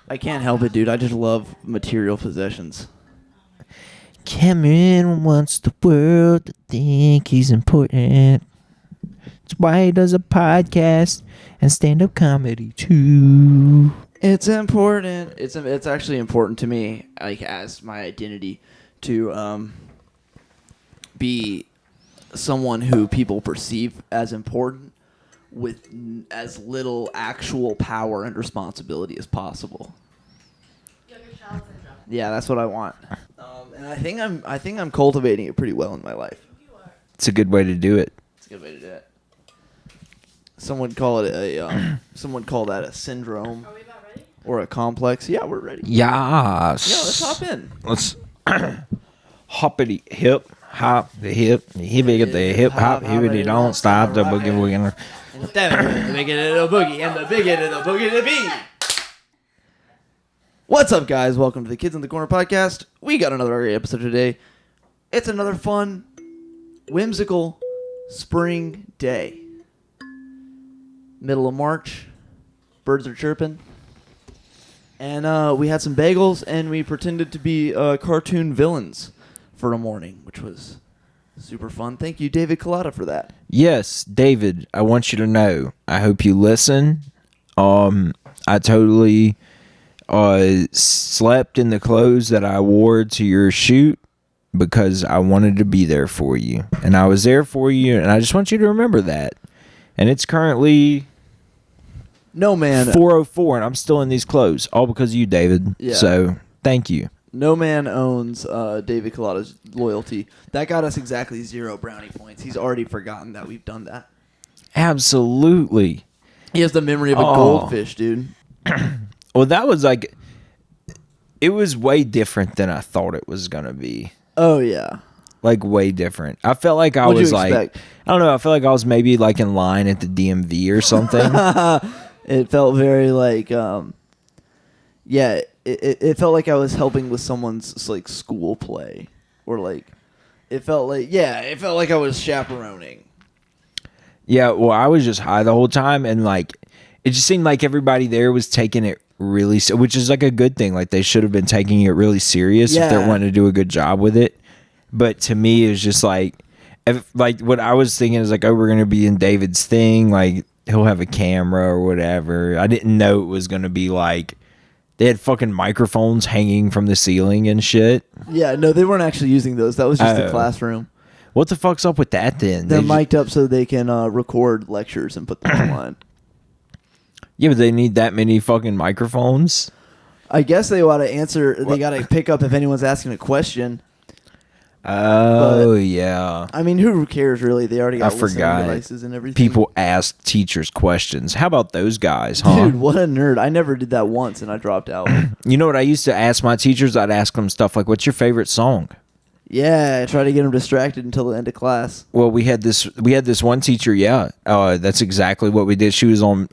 I can't help it, dude. I just love material possessions. Cameron wants the world to think he's important. That's why he does a podcast and stand-up comedy too. It's important. It's actually important to me, like as my identity, to be someone who people perceive as important with as little actual power and responsibility as possible. Yeah, that's what I want. And I think I'm cultivating it pretty well in my life. It's a good way to do it. It's a good way to do it. Someone call it someone call that a syndrome. Are we about ready? Or a complex. Yeah, we're ready. Yes. Yeah, let's hop in. Let's hoppity hip hop the hip hippity the hip hop hippity don't stop the boogie woogie. The big end of the boogie and the big end of the boogie to be. What's up, guys? Welcome to the Kids in the Corner podcast. We got another great episode today. It's another fun, whimsical spring day. Middle of March. Birds are chirping. And we had some bagels, and we pretended to be cartoon villains for a morning, which was super fun. Thank you, David Collada, for that. Yes, David, I want you to know, I hope you listen. I totally slept in the clothes that I wore to your shoot because I wanted to be there for you. And I was there for you, and I just want you to remember that. And it's currently... No man. 4:04, and I'm still in these clothes, all because of you, David. Yeah. So, thank you. No man owns David Collada's loyalty. That got us exactly 0 brownie points. He's already forgotten that we've done that. Absolutely. He has the memory of a goldfish, dude. Well, that was like... It was way different than I thought it was going to be. Oh, yeah. Like, way different. I felt like I What'd was you like... expect? I don't know. I felt like I was maybe like in line at the DMV or something. It felt very like, yeah, it felt like I was helping with someone's like school play, or like, it felt like I was chaperoning. Yeah, well, I was just high the whole time, and like, it just seemed like everybody there was taking it really, which is like a good thing. Like, they should have been taking it really serious if they're wanting to do a good job with it. But to me, it was just like, what I was thinking is like, oh, we're gonna be in David's thing, like. He'll have a camera or whatever. I didn't know it was going to be like... They had fucking microphones hanging from the ceiling and shit. Yeah, no, they weren't actually using those. That was just the classroom. What the fuck's up with that then? They're mic'd up so they can record lectures and put them online. Yeah, but they need that many fucking microphones? I guess they ought to answer... They got to pick up if anyone's asking a question. Oh, yeah. I mean, who cares, really? They already got listening devices and everything. People ask teachers questions. How about those guys, huh? Dude, what a nerd. I never did that once, and I dropped out. You know what I used to ask my teachers? I'd ask them stuff like, what's your favorite song? Yeah, I try to get them distracted until the end of class. Well, we had this one teacher, that's exactly what we did. She was on,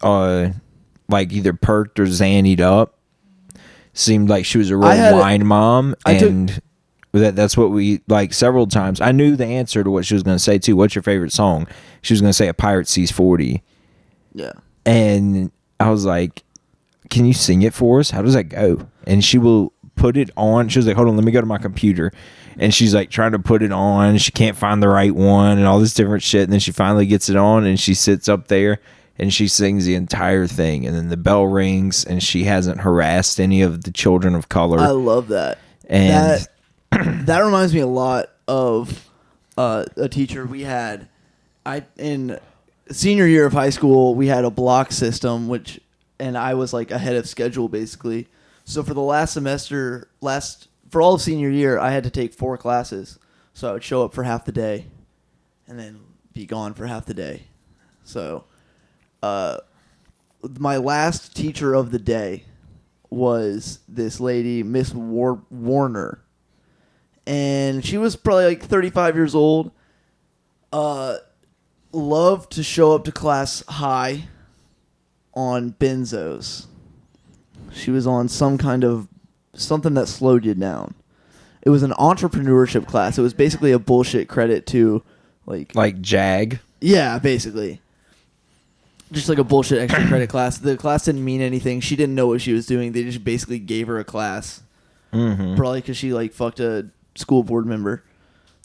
like, either perked or zannied up. Seemed like she was a real wine mom, and... That's what we, like, several times. I knew the answer to what she was going to say, too. What's your favorite song? She was going to say A Pirate Sees 40. Yeah. And I was like, can you sing it for us? How does that go? And she will put it on. She was like, hold on, let me go to my computer. And she's, like, trying to put it on. She can't find the right one and all this different shit. And then she finally gets it on, and she sits up there, and she sings the entire thing. And then the bell rings, and she hasn't harassed any of the children of color. I love that. And... That reminds me a lot of a teacher we had. In senior year of high school, we had a block system, and I was like ahead of schedule basically. So for the last semester, for all of senior year, I had to take 4 classes. So I would show up for half the day, and then be gone for half the day. So, my last teacher of the day was this lady, Miss Warner. And she was probably like 35 years old. Loved to show up to class high on benzos. She was on something that slowed you down. It was an entrepreneurship class. It was basically a bullshit credit to like Jag. Yeah, basically. just like a bullshit extra credit class. The class didn't mean anything. She didn't know what she was doing. They just basically gave her a class. Mm-hmm. Probably because she like fucked a school board member.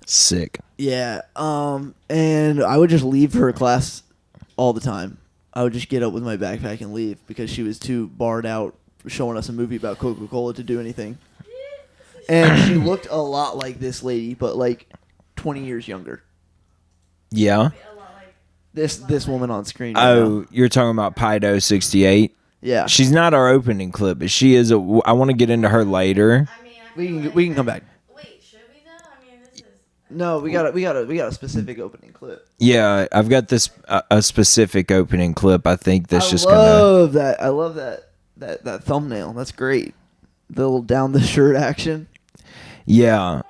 Sick. Yeah. And I would just leave her class all the time. I would just get up with my backpack and leave because she was too barred out showing us a movie about Coca-Cola to do anything. And she looked a lot like this lady, but like 20 years younger. Yeah. This woman on screen. Right Oh, now. you're talking about Pido 68? Yeah. She's not our opening clip, but she is. I want to get into her later. I mean, We can come back. Wait, should we though? I mean, this is. No, we got a specific opening clip. Yeah, I've got this a specific opening clip. I think that's just gonna. I love that thumbnail. That's great. The little down the shirt action. Yeah.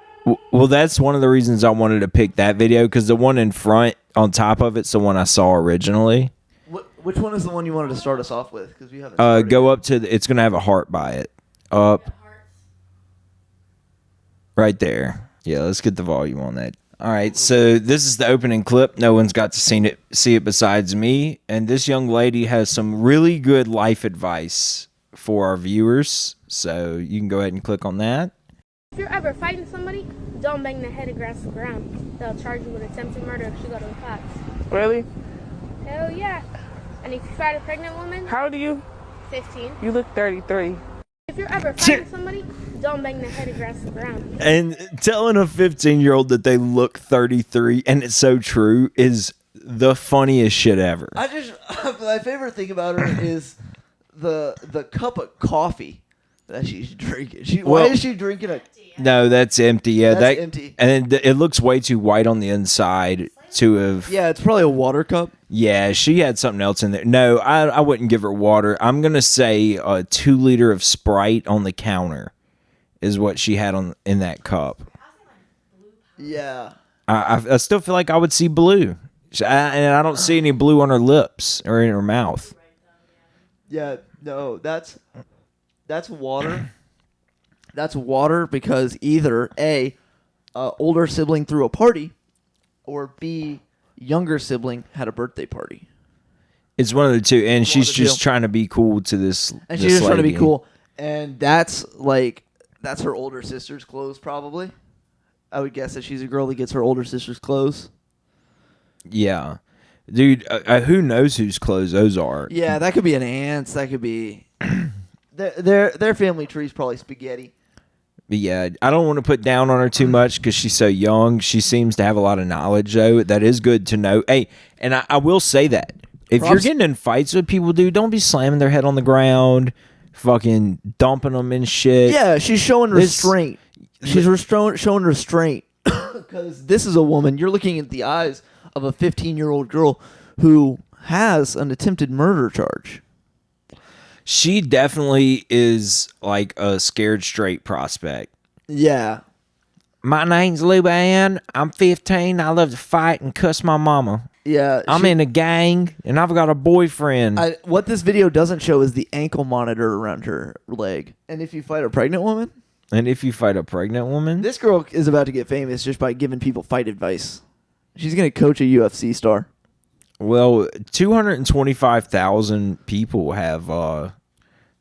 Well, that's one of the reasons I wanted to pick that video because the one in front on top of it's the one I saw originally. Which one is the one you wanted to start us off with? Because we haven't. Go up to. It's gonna have a heart by it. Up. Right there. Yeah, let's get the volume on that. All right, so this is the opening clip. No one's got to see it besides me. And this young lady has some really good life advice for our viewers. So you can go ahead and click on that. If you're ever fighting somebody, don't bang their head against the ground. They'll charge you with attempted murder if you go to the cops. Really? Hell yeah. And if you fight a pregnant woman, How old are you? 15. You look 33. If you're ever fighting somebody, don't bang their head against the ground. And telling a 15-year-old that they look 33, and it's so true, is the funniest shit ever. My favorite thing about her is the cup of coffee that she's drinking. Why is she drinking a? No, that's empty. Yeah, That's empty. And it looks way too white on the inside to have. Yeah, it's probably a water cup. Yeah, she had something else in there. No, I wouldn't give her water. I'm gonna say a 2 liter of Sprite on the counter is what she had in that cup. Yeah. I still feel like I would see blue, and I don't see any blue on her lips or in her mouth. Yeah. No, that's water. That's water because either A, older sibling threw a party, or B, younger sibling had a birthday party. It's one of the two, and she's the just two. trying to be cool to this. And this she's just trying to be lady. cool. And that's her older sister's clothes, probably. I would guess that she's a girl that gets her older sister's clothes. Yeah, dude. Who knows whose clothes those are? Yeah, that could be an aunt's. That could be their family tree's probably spaghetti. But yeah, I don't want to put down on her too much because she's so young. She seems to have a lot of knowledge, though. That is good to know. Hey, and I will say that if you're getting in fights with people, dude, don't be slamming their head on the ground, fucking dumping them and shit. Yeah, she's showing restraint. She's showing restraint because this is a woman. You're looking at the eyes of a 15-year-old girl who has an attempted murder charge. She definitely is like a scared straight prospect. Yeah. My name's Luann. I'm 15. I love to fight and cuss my mama. Yeah. I'm in a gang, and I've got a boyfriend. What this video doesn't show is the ankle monitor around her leg. And if you fight a pregnant woman, this girl is about to get famous just by giving people fight advice. She's going to coach a UFC star. Well, 225,000 people have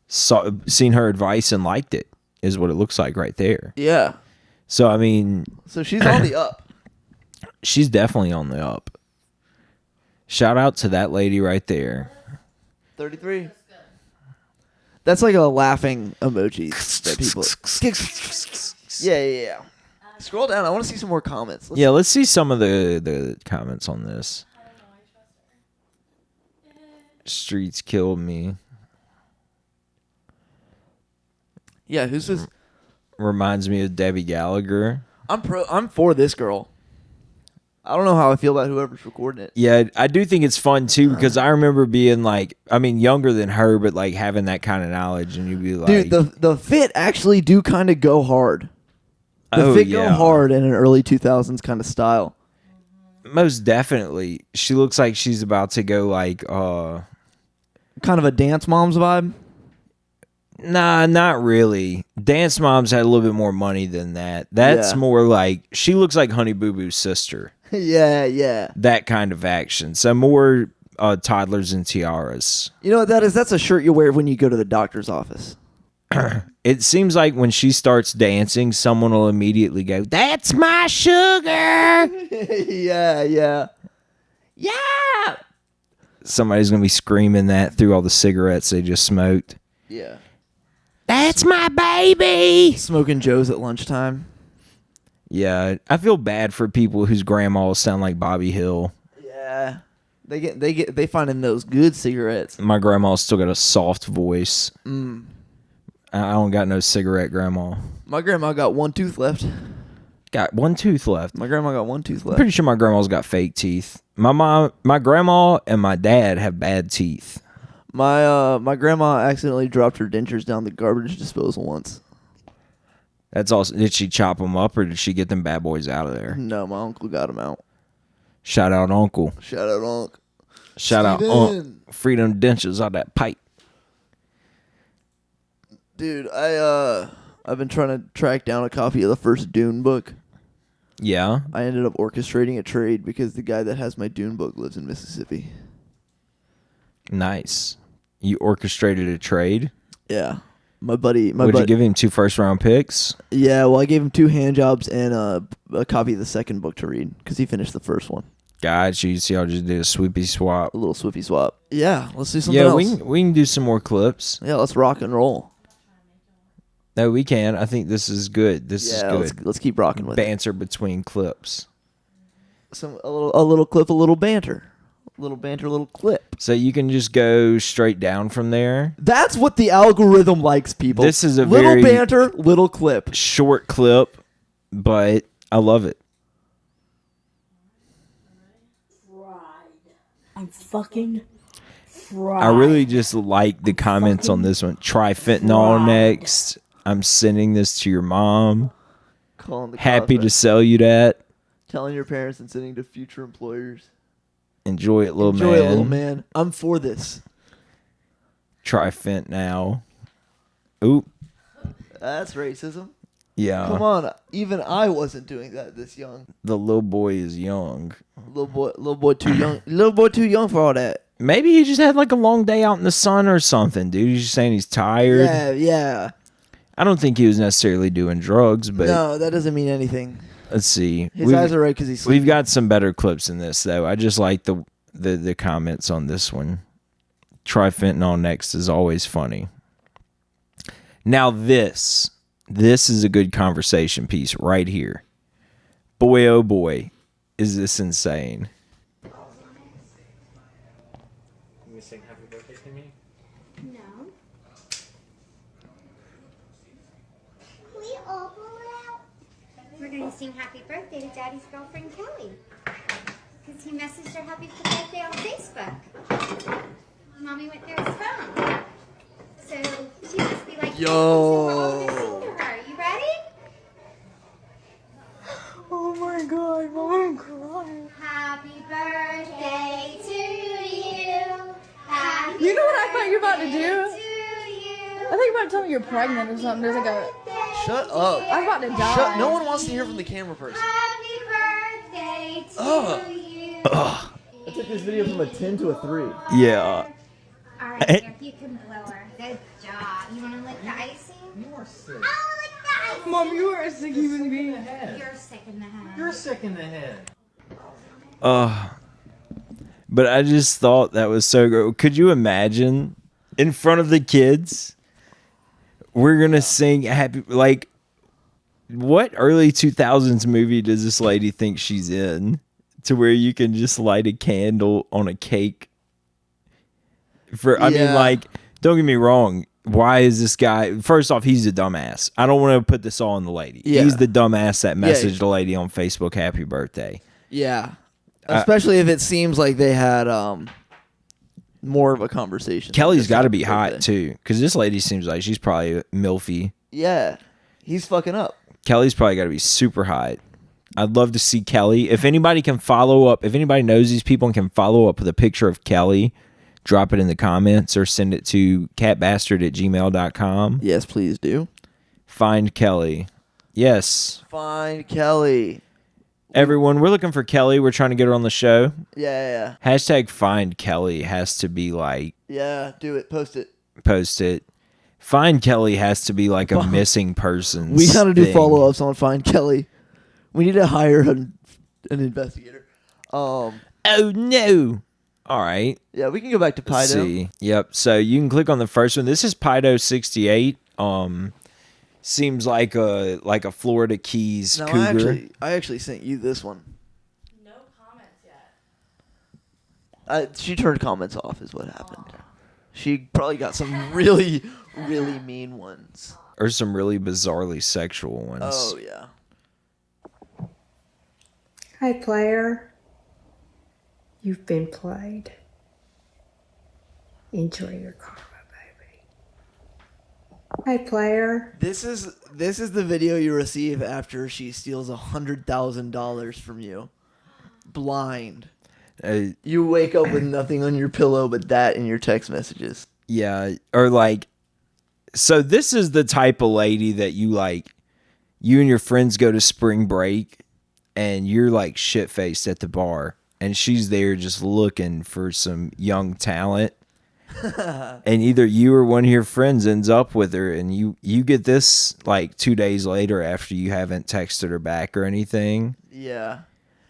seen her advice and liked it, is what it looks like right there. Yeah. So, I mean... So she's on the up. She's definitely on the up. Shout out to that lady right there. 33. That's like a laughing emoji that people... Yeah. Scroll down. I want to see some more comments. Let's see some of the comments on this. Streets killed me. Yeah, who's this? Reminds me of Debbie Gallagher. I'm for this girl. I don't know how I feel about whoever's recording it. Yeah, I do think it's fun too because I remember being like, I mean, younger than her, but like having that kind of knowledge, and you'd be like, dude, the fit actually do kind of go hard. The fit go hard in an early 2000s kind of style. Most definitely. She looks like she's about to go like kind of a Dance Moms vibe. Nah, not really. Dance Moms had a little bit more money than that. That's more like, she looks like Honey Boo Boo's sister. Yeah. That kind of action. So more toddlers and tiaras. You know what that is? That's a shirt you wear when you go to the doctor's office. It seems like when she starts dancing, someone will immediately go, "That's my sugar." Yeah. Somebody's going to be screaming that through all the cigarettes they just smoked. Yeah. "That's my baby." Smoking Joes at lunchtime. Yeah, I feel bad for people whose grandmas sound like Bobby Hill. Yeah. They find in those good cigarettes. My grandma's still got a soft voice. I don't got no cigarette grandma. My grandma got one tooth left. Got one tooth left. My grandma got one tooth left. Pretty sure my grandma's got fake teeth. My grandma and my dad have bad teeth. My grandma accidentally dropped her dentures down the garbage disposal once. That's also. Did she chop them up or did she get them bad boys out of there? No, my uncle got them out. Shout out Uncle. Shout out Unc. Shout out Steven. Freedom dentures out that pipe. Dude, I've been trying to track down a copy of the first Dune book. Yeah. I ended up orchestrating a trade because the guy that has my Dune book lives in Mississippi. Nice. You orchestrated a trade? Yeah. My buddy. Would you give him 2 first-round picks? Yeah, well, I gave him 2 hand jobs and a copy of the second book to read because he finished the first one. Got you. See, I just did a sweepy swap. A little swiffy swap. Yeah, let's do something Yeah, else. we can do some more clips. Yeah, let's rock and roll. No, we can. I think this is good. This is good. Let's keep rocking with it. Banter between clips. A little clip, a little banter. A little banter, a little clip. So you can just go straight down from there. That's what the algorithm likes, people. This is a little very banter, little clip. Short clip, but I love it. I'm fucking fried. I really just like the comments on this one. Try fentanyl next. I'm sending this to your mom. Calling the Happy cops, to sell you that. telling your parents and sending to future employers. Enjoy it, little man. Enjoy it, little man. I'm for this. Try fent now. Oop. That's racism. Yeah. Come on, even I wasn't doing that this young. The little boy is young. Little boy too young. Little boy too young for all that. Maybe he just had like a long day out in the sun or something, dude. He's just saying he's tired. Yeah. I don't think he was necessarily doing drugs, but No, that doesn't mean anything. let's see. His eyes are red because he's sleeping. We've got some better clips in this, though. I just like the comments on this one. Try fentanyl next is always funny. Now this is a good conversation piece right here. Boy, oh boy, is this insane. Can you sing happy birthday to me? No. We all go out. We're going to sing happy birthday to Daddy's girlfriend, Kelly. Because he messaged her happy birthday on Facebook. Mommy went through his phone. So she must be like, Yo. so we're all going to sing to her. You ready? Oh my god, I'm crying. Happy birthday to you. Happy You know what I thought you were about to do? birthday to you. I think you're about to tell me you're pregnant or something. There's like a. Shut up. I'm about to die. No one wants to hear from the camera person. Happy birthday to Ugh. you. I took this video from a 10 to a 3. Yeah. All right, here, you can blow her. Good job. You want to lick the icing? You are sick. I'll lick the icing. Mom, you are a sick human being. You're sick in the head. You're sick in the head. But I just thought that was so good. Could you imagine in front of the kids, we're going to sing happy, like, what early 2000s movie does this lady think she's in to where you can just light a candle on a cake? I mean, like, don't get me wrong. Why is this guy? First off, he's a dumbass. I don't want to put this all on the lady. Yeah. He's the dumbass that Yeah. messaged the lady on Facebook, "Happy birthday." Yeah. Especially if it seems like they had more of a conversation. Kelly's got to be Just hot birthday. too, because this lady seems like she's probably milfy. Yeah. He's fucking up. Kelly's probably got to be super hot. I'd love to see Kelly. If anybody can follow up, if anybody knows these people and can follow up with a picture of Kelly, drop it in the comments or send it to catbastard@gmail.com. Yes, please do. Find Kelly. Yes. Find Kelly. Everyone, we're looking for Kelly. We're trying to get her on the show. Yeah. Hashtag find Kelly has to be like... Yeah, do it. Post it. Find Kelly has to be like a missing person. We gotta do follow-ups on Find Kelly. We need to hire an investigator. Oh, no. All right. Yeah, we can go back to Let's Pido. see. Yep. So you can click on the first one. This is Pido 68. Seems like a Florida Keys No, cougar. I actually sent you this one. No comments yet. She turned comments off is what happened. She probably got some really, really mean ones. Or some really bizarrely sexual ones. Oh, yeah. Hey, player. You've been played. Enjoy your karma, baby. Hey, player. This is the video you receive after she steals $100,000 from you. Blind. You wake up with nothing on your pillow but that in your text messages. Yeah. Or like, so this is the type of lady that you and your friends go to spring break and you're like shit-faced at the bar and she's there just looking for some young talent. And either you or one of your friends ends up with her and you get this like 2 days later after you haven't texted her back or anything. Yeah.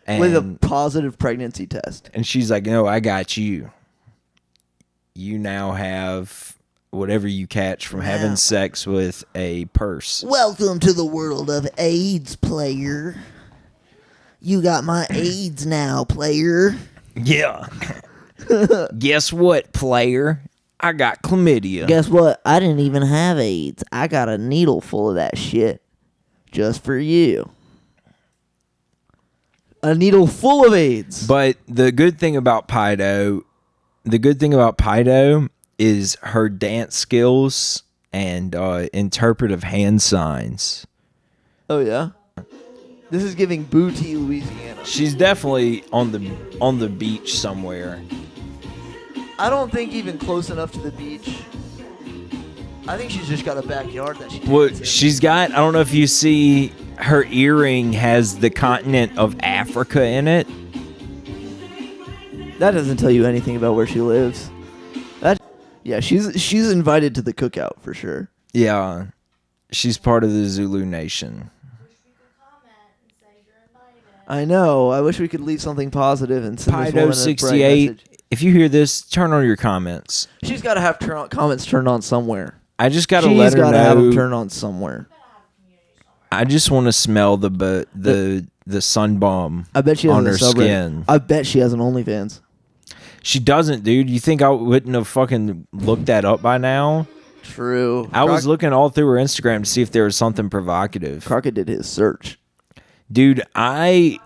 And, with a positive pregnancy test. And she's like, no, I got you. You now have whatever you catch from having sex with a purse. Welcome to the world of AIDS, player. You got my AIDS now, player. Yeah. Guess what, player? I got chlamydia. Guess what? I didn't even have AIDS. I got a needle full of that shit. Just for you. A needle full of AIDS. But the good thing about Pido is her dance skills and interpretive hand signs. Oh, yeah? This is giving Booty, Louisiana. She's definitely on the beach somewhere. I don't think even close enough to the beach. I think she's just got a backyard that she What she's got, I don't know if you see, her earring has the continent of Africa in it. That doesn't tell you anything about where she lives. Yeah, she's invited to the cookout for sure. Yeah. She's part of the Zulu Nation. I know. I wish we could leave something positive and send this woman a bright 68. message. If you hear this, turn on your comments. She's got to have comments turned on somewhere. I just got to let her She's got to have them know. turned on somewhere. I just want to smell the sun bomb I bet she has on a her subreddit. skin. I bet she has an OnlyFans. She doesn't, dude. You think I wouldn't have fucking looked that up by now? True. I was looking all through her Instagram to see if there was something provocative. Crockett did his search. Dude, I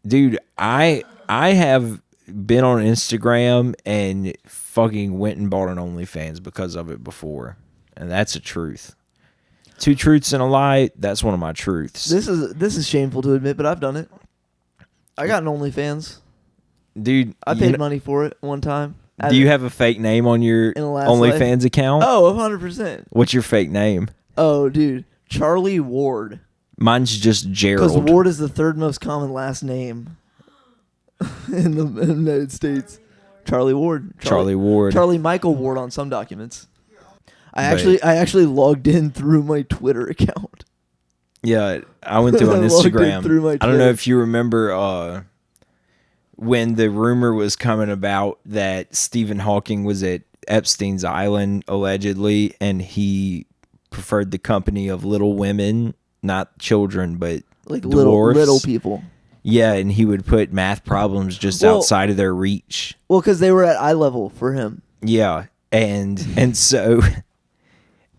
have been on Instagram and fucking went and bought an OnlyFans because of it before. And that's a truth. 2 truths and a lie, that's one of my truths. This is shameful to admit, but I've done it. I got an OnlyFans. Dude, I paid money for it one time. Do you have a fake name on your In the last OnlyFans account? Oh, 100%. What's your fake name? Oh, dude. Charlie Ward. Mine's just Because Gerald. Ward is the 3rd most common last name in the United States. Charlie Ward. Charlie Ward. Charlie Michael Ward on some documents. I actually logged in through my Twitter account. Yeah, I went through on I logged in Instagram. through my I don't know Twitter. if you remember when the rumor was coming about that Stephen Hawking was at Epstein's Island, allegedly, and he preferred the company of little women, not children, but Like dwarfs. little people. Yeah, and he would put math problems just outside of their reach. Well, because they were at eye level for him. Yeah, and so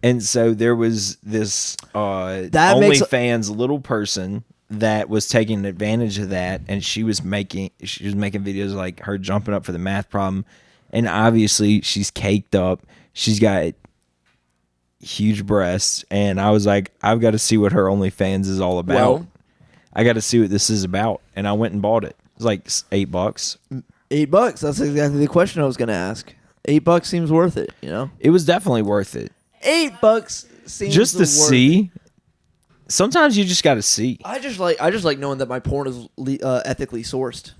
there was this OnlyFans little person that was taking advantage of that, and she was making videos like her jumping up for the math problem, and obviously she's caked up. She's got huge breasts, and I was like, I've got to see what her OnlyFans is all about. Well, I got to see what this is about, and I went and bought it. It was like $8. $8. That's exactly the question I was going to ask. $8 seems worth it, you know? It was definitely worth it. $8 seems Just to see Sometimes you just got to see. I just like knowing that my porn is ethically sourced.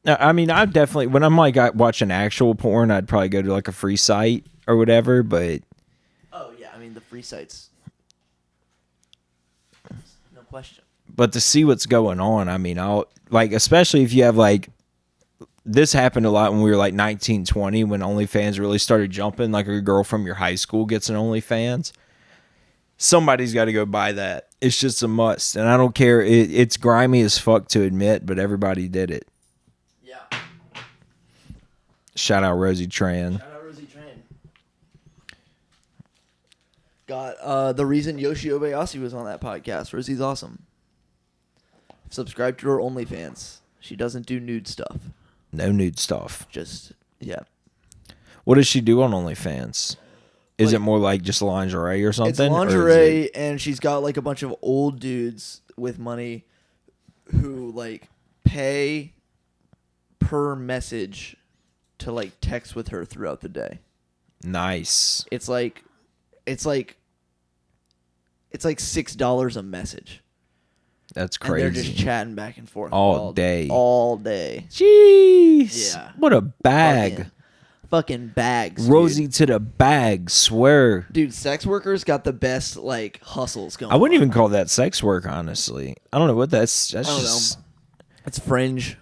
I mean, I definitely when I'm like watching actual porn, I'd probably go to like a free site or whatever. But Oh yeah, I mean the free sites, no question. but to see what's going on, I mean, I'll like especially if you have like this happened a lot when we were like 19, 20 when OnlyFans really started jumping. Like a girl from your high school gets an OnlyFans. Somebody's got to go buy that. It's just a must, and I don't care. It's grimy as fuck to admit, but everybody did it. Yeah. Shout out Rosie Tran. Shout out Rosie Tran. Got the reason Yoshi Obayashi was on that podcast. Rosie's awesome. Subscribe to her OnlyFans. She doesn't do nude stuff. No nude stuff. Just yeah. What does she do on OnlyFans? Is Like- it more like just lingerie or something? It's Or is lingerie, it- and she's got like a bunch of old dudes with money who like pay per message to like text with her throughout the day. Nice. It's like $6 a message. That's And they're crazy. just chatting back and forth All day. All day. Jeez. Yeah. What a bag. Fucking bags. Rosie to the bag, swear. Dude, sex workers got the best like hustles going. I wouldn't on. even call that sex work, honestly. I don't know what that's I don't just know. It's fringe.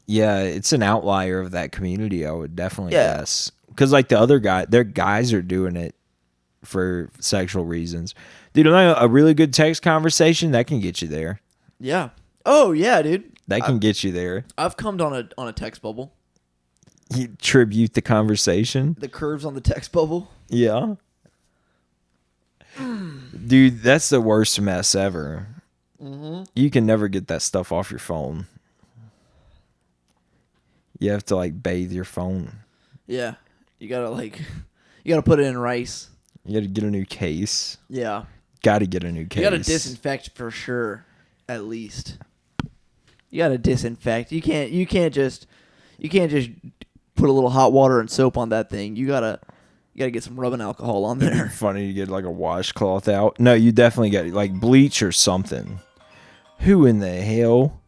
yeah, it's an outlier of that community, I would definitely Yeah. guess. Because like the other their guys are doing it for sexual reasons. Dude, a really good text conversation that can get you there. Yeah. Oh yeah, dude. That can get you there. I've cummed on a text bubble. You tribute the conversation. The curves on the text bubble. Yeah. Dude, that's the worst mess ever. Mm-hmm. You can never get that stuff off your phone. You have to like bathe your phone. Yeah. You gotta put it in rice. You got to get a new case. Yeah. Got to get a new case. You gotta disinfect for sure. At least. You gotta disinfect. You can't just put a little hot water and soap on that thing. You gotta get some rubbing alcohol on there. Funny to get like a washcloth out. No, you definitely got like bleach or something. Who in the hell?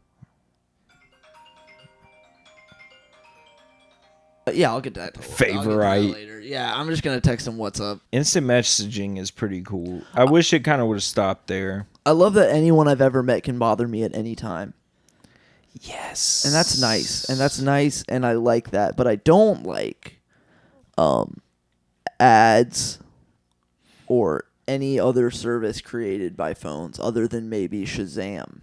Yeah, I'll get that. I'll get to that Favorite. later. Yeah, I'm just gonna text him what's up. Instant messaging is pretty cool. I wish it kind of would have stopped there. I love that anyone I've ever met can bother me at any time. Yes. And that's nice, and I like that. But I don't like ads or any other service created by phones other than maybe Shazam.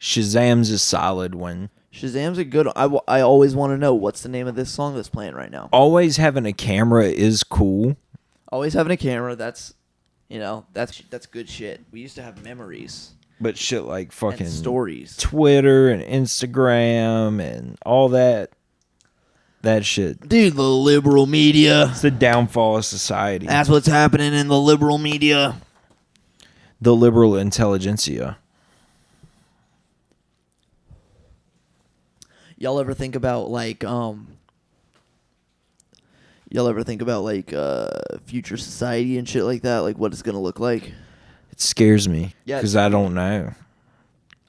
Shazam's a solid one. Shazam's a good one. I always want to know what's the name of this song that's playing right now. Always having a camera is cool. Always having a camera, that's good shit. We used to have memories But shit like fucking and stories. Twitter and Instagram and all that shit. Dude, the liberal media. It's the downfall of society. That's what's happening in the liberal media. The liberal intelligentsia. Y'all ever think about future society and shit like that? Like what it's gonna look like? It scares me Yeah, because I don't know.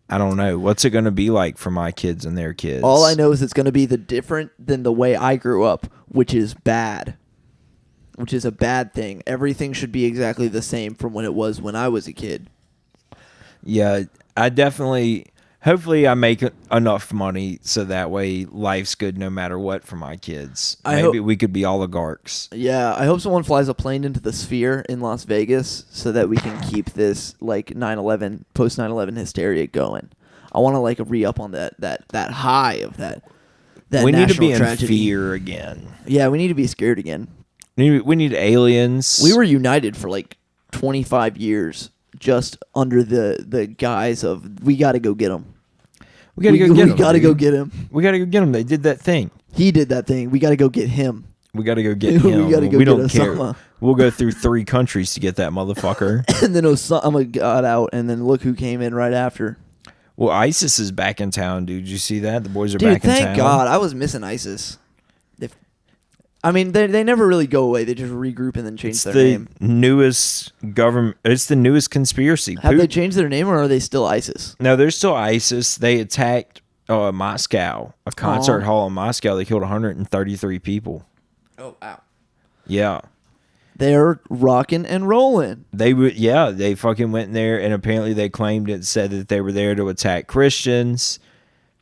I don't know. What's it going to be like for my kids and their kids? All I know is it's gonna be different than the way I grew up, which is bad. Which is a bad thing. Everything should be exactly the same from when it was when I was a kid. Yeah, I definitely... Hopefully I make enough money so that way life's good no matter what for my kids. Maybe we could be oligarchs. Yeah, I hope someone flies a plane into the Sphere in Las Vegas so that we can keep this like 9/11 post 9/11 hysteria going. I want to like re-up on that high of that we need to be national tragedy. in fear again. Yeah, we need to be scared again. We need aliens. We were united for like 25 years just under the guise of we got to go get them. We gotta go get him. We gotta go get him. We gotta go get him. They did that thing. He did that thing. We gotta go get him. We gotta go get him. We gotta go we get don't care. Osama. We'll go through 3 countries to get that motherfucker. And then Osama got out, and then look who came in right after. Well, ISIS is back in town, dude. Did you see that? The boys are Dude, back in town. thank God. I was missing ISIS. I mean, they never really go away. They just regroup and then change It's their the name. newest government. It's the newest conspiracy. Have they changed their name, or are they still ISIS? No, they're still ISIS. They attacked Moscow, a concert hall in Moscow. They killed 133 people. Oh, wow. Yeah. They're rocking and rolling. They would, yeah. They fucking went in there, and apparently they claimed it, said that they were there to attack Christians.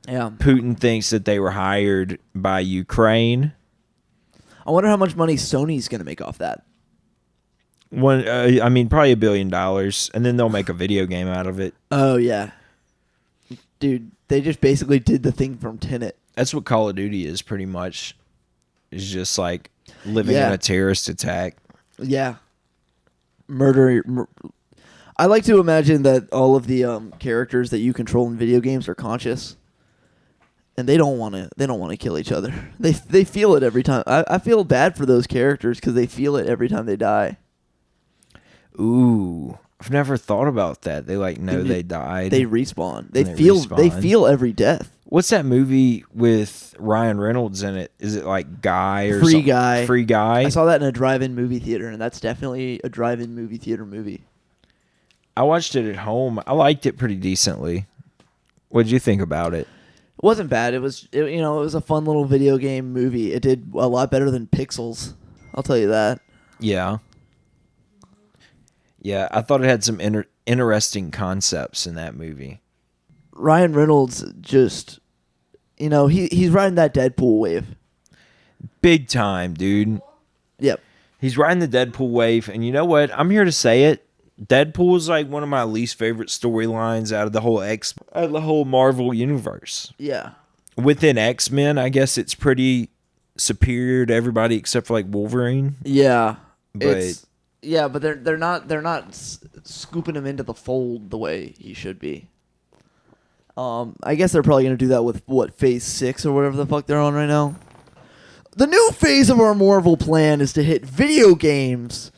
Yeah. Putin thinks that they were hired by Ukraine. I wonder how much money Sony's going to make off that. I mean, probably $1 billion, and then they'll make a video game out of it. Oh, yeah. Dude, they just basically did the thing from Tenet. That's what Call of Duty is, pretty much. It's just like living Yeah. in a terrorist attack. Yeah. I like to imagine that all of the characters that you control in video games are conscious. And they don't want to kill each other. They feel it every time. I feel bad for those characters because they feel it every time they die. Ooh, I've never thought about that. They know they died. They respawn. They They feel respawn. they feel every death. What's that movie with Ryan Reynolds in it? Is it like Guy or Free something? Guy. Free Guy. I saw that in a drive-in movie theater, and that's definitely a drive-in movie theater movie. I watched it at home. I liked it pretty decently. What'd you think about it? It wasn't bad. It was a fun little video game movie. It did a lot better than Pixels. I'll tell you that. Yeah. Yeah, I thought it had some interesting concepts in that movie. Ryan Reynolds just, he's riding that Deadpool wave. Big time, dude. Yep. He's riding the Deadpool wave, and you know what? I'm here to say it. Deadpool is like one of my least favorite storylines out of the whole Marvel universe. Yeah. Within X-Men, I guess it's pretty superior to everybody except for like Wolverine. Yeah. But but they're not scooping him into the fold the way he should be. I guess they're probably gonna do that with Phase 6 or whatever the fuck they're on right now. The new phase of our Marvel plan is to hit video games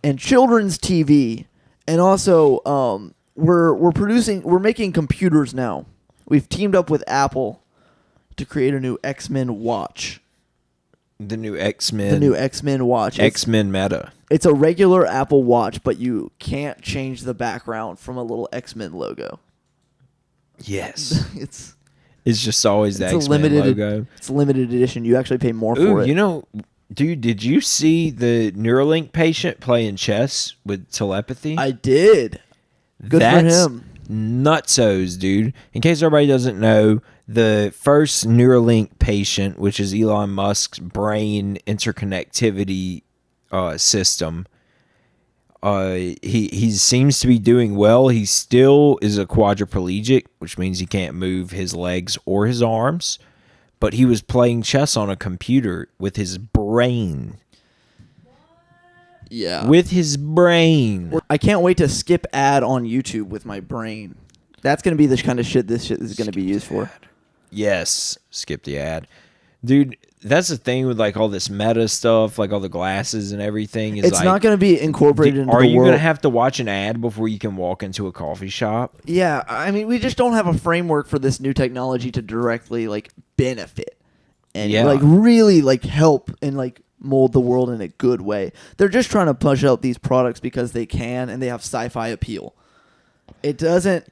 and children's TV, and also we're making computers now. We've teamed up with Apple to create a new X-Men watch. the new X-Men. The new X-Men watch. X-Men meta. It's a regular Apple Watch, but you can't change the background from a little X-Men logo. Yes. It's just always the a X-Men limited logo. It's a limited edition. You actually pay more for it. You know, dude, did you see the Neuralink patient playing chess with telepathy? I did. Good That's for him. Nutsos, dude. In case everybody doesn't know, the first Neuralink patient, which is Elon Musk's brain interconnectivity system, he seems to be doing well. He still is a quadriplegic, which means he can't move his legs or his arms. But he was playing chess on a computer with his brain. Yeah. With his brain. I can't wait to skip ad on YouTube with my brain. That's going to be the kind of shit this shit is going to be used for. Yes. Skip the ad. Dude, that's the thing with like all this meta stuff, like all the glasses and everything. It's like, not going to be incorporated into the world. Are you going to have to watch an ad before you can walk into a coffee shop? Yeah, I mean, we just don't have a framework for this new technology to directly like benefit and like really like help and like mold the world in a good way. They're just trying to push out these products because they can and they have sci-fi appeal. It doesn't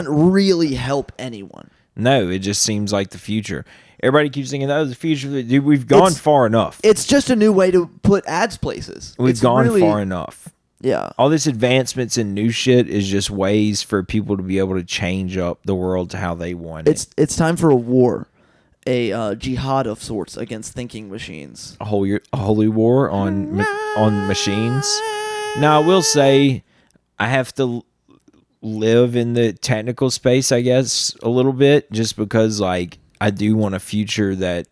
really help anyone. No, it just seems like the future. Everybody keeps thinking that was the future. Dude, we've gone far enough. It's just a new way to put ads places. We've gone far enough. Yeah. All this advancements in new shit is just ways for people to be able to change up the world to how they want it. It's time for a war. A jihad of sorts against thinking machines. A holy war on machines. Now, I will say I have to live in the technical space, I guess, a little bit, just because like I do want a future that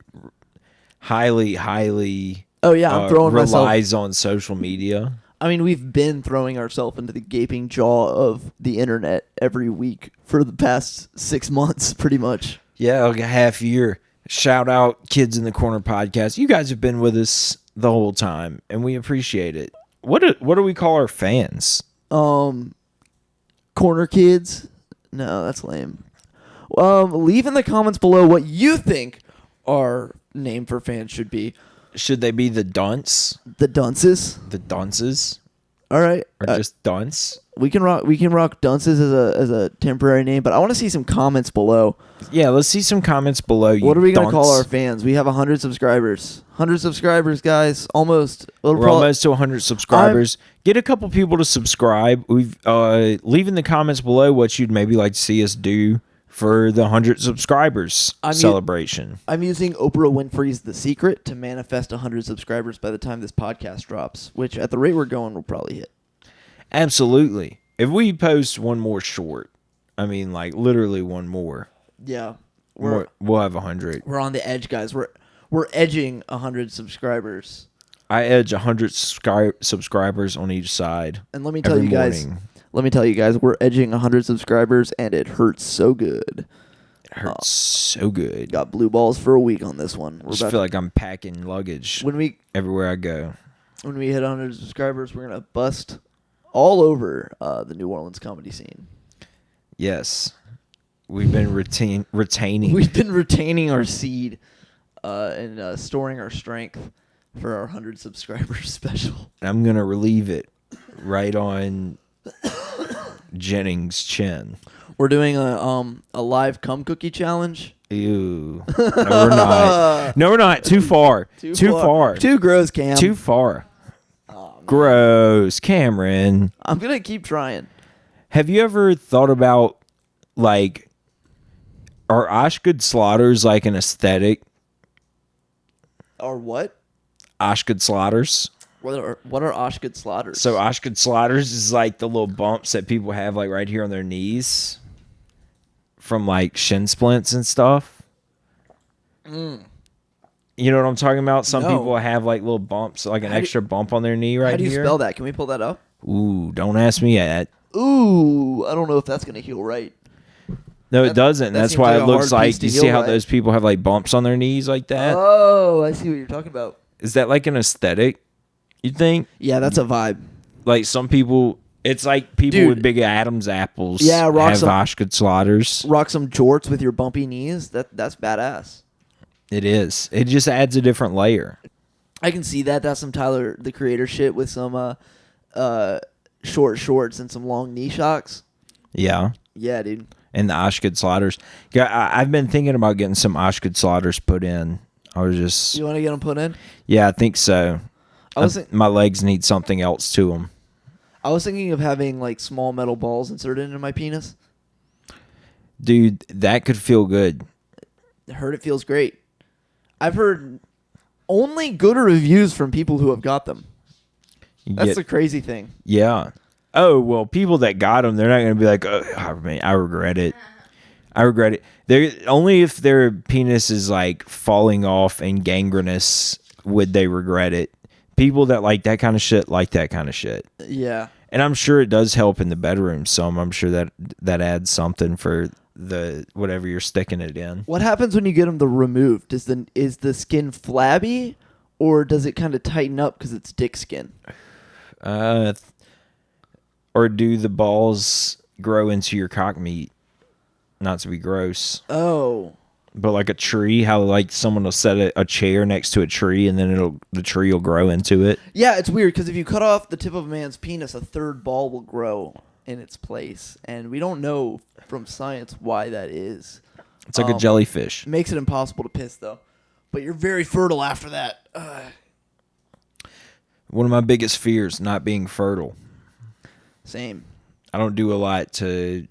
highly I'm throwing relies on social media. I mean, we've been throwing ourselves into the gaping jaw of the internet every week for the past 6 months, pretty much. Yeah, like a half year. Shout out Kids in the Corner podcast. You guys have been with us the whole time, and we appreciate it. What do we call our fans? Corner kids? No, that's lame. Leave in the comments below what you think our name for fans should be. Should they be the dunce? The dunces. The dunces? All right. Or just dunce? We can rock dunces as a temporary name, but I want to see some comments below. Yeah, let's see some comments below. What are we gonna call our dunce. fans? We have 100 subscribers. 100 subscribers, guys. Almost. We're almost to 100 subscribers. Get a couple people to subscribe. We've leave in the comments below what you'd maybe like to see us do for the 100 subscribers celebration. I'm using Oprah Winfrey's The Secret to manifest 100 subscribers by the time this podcast drops, which at the rate we're going, we'll probably hit. Absolutely. If we post one more short, I mean, like literally one more, Yeah, we'll have 100. we're on the edge, guys. We're edging 100 subscribers. I edge 100 subscribers on each side. And let me tell every you guys, morning. we're edging 100 subscribers, and it hurts so good. It hurts so good. Got blue balls for a week on this one. I just feel like I'm packing luggage everywhere I go. When we hit 100 subscribers, we're gonna bust all over the New Orleans comedy scene. Yes, we've been retaining. We've been retaining our seed and storing our strength for our 100 subscribers special. I'm gonna relieve it right on Jennings' chin. We're doing a live cum cookie challenge. Ew. No, we're not. No, we're not. Too far. Too far. Too gross, Cam. Too far. Gross, Cameron. I'm gonna keep trying. Have you ever thought about, like, are Osgood slaughters like an aesthetic? Or what? Osgood slaughters. What are Osgood slaughters? So Osgood slaughters is like the little bumps that people have like right here on their knees from like shin splints and stuff. You know what I'm talking about? Some No. people have like little bumps, like an extra bump on their knee right here. How do you spell that? Can we pull that up? Ooh, don't ask me that. Ooh, I don't know if that's gonna heal right. No, it doesn't. that That's seems why like it a looks hard piece like, to you heal see how right. those people have like bumps on their knees like that? Oh, I see what you're talking about. Is that like an aesthetic, you think? Yeah, that's a vibe. Like some people, it's like people Dude. with big Adam's apples Yeah, rock have some- Osgood slaughters. Rock some jorts with your bumpy knees. That's badass. It is. It just adds a different layer. I can see that. That's some Tyler the Creator shit with some short shorts and some long knee shocks. Yeah. Yeah, dude. And the Osgood slaughters. Yeah, I've been thinking about getting some Osgood slaughters put in. I was just... You want to get them put in? Yeah, I think so. My legs need something else to them. I was thinking of having like small metal balls inserted into my penis. Dude, that could feel good. I heard it feels great. I've heard only good reviews from people who have got them. That's the crazy thing. Yeah. Oh, well, people that got them, they're not going to be like, oh, I regret it. I regret it. They're only if their penis is like falling off and gangrenous would they regret it. People that like that kind of shit like that kind of shit. Yeah. And I'm sure it does help in the bedroom some. I'm sure that adds something for the whatever you're sticking it in. What happens when you get them removed? Is the skin flabby, or does it kind of tighten up because it's dick skin? Or do the balls grow into your cock meat? Not to be gross. Oh. But like a tree, how like someone will set a chair next to a tree and then the tree will grow into it. Yeah, it's weird because if you cut off the tip of a man's penis, a third ball will grow in its place, and we don't know from science why that is. It's like a jellyfish. Makes it impossible to piss though, but you're very fertile after that. One of my biggest fears, not being fertile. Same. I don't do a lot to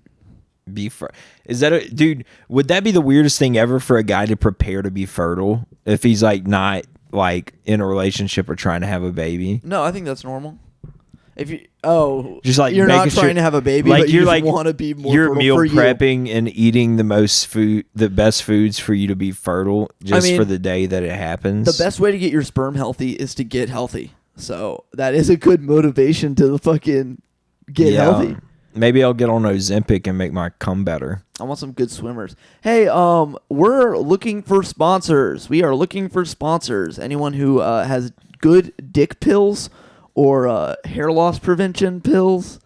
be fertile. Is that dude? Would that be the weirdest thing ever for a guy to prepare to be fertile if he's like not like in a relationship or trying to have a baby? No, I think that's normal. If you just like you're not making trying sure, to have a baby, like but you you're just like want to be more you're fertile meal for you. prepping and eating the best foods for you to be fertile just for the day that it happens. The best way to get your sperm healthy is to get healthy. So that is a good motivation to fucking get healthy. Maybe I'll get on Ozempic and make my cum better. I want some good swimmers. Hey, we're looking for sponsors. We are looking for sponsors. Anyone who has good dick pills or hair loss prevention pills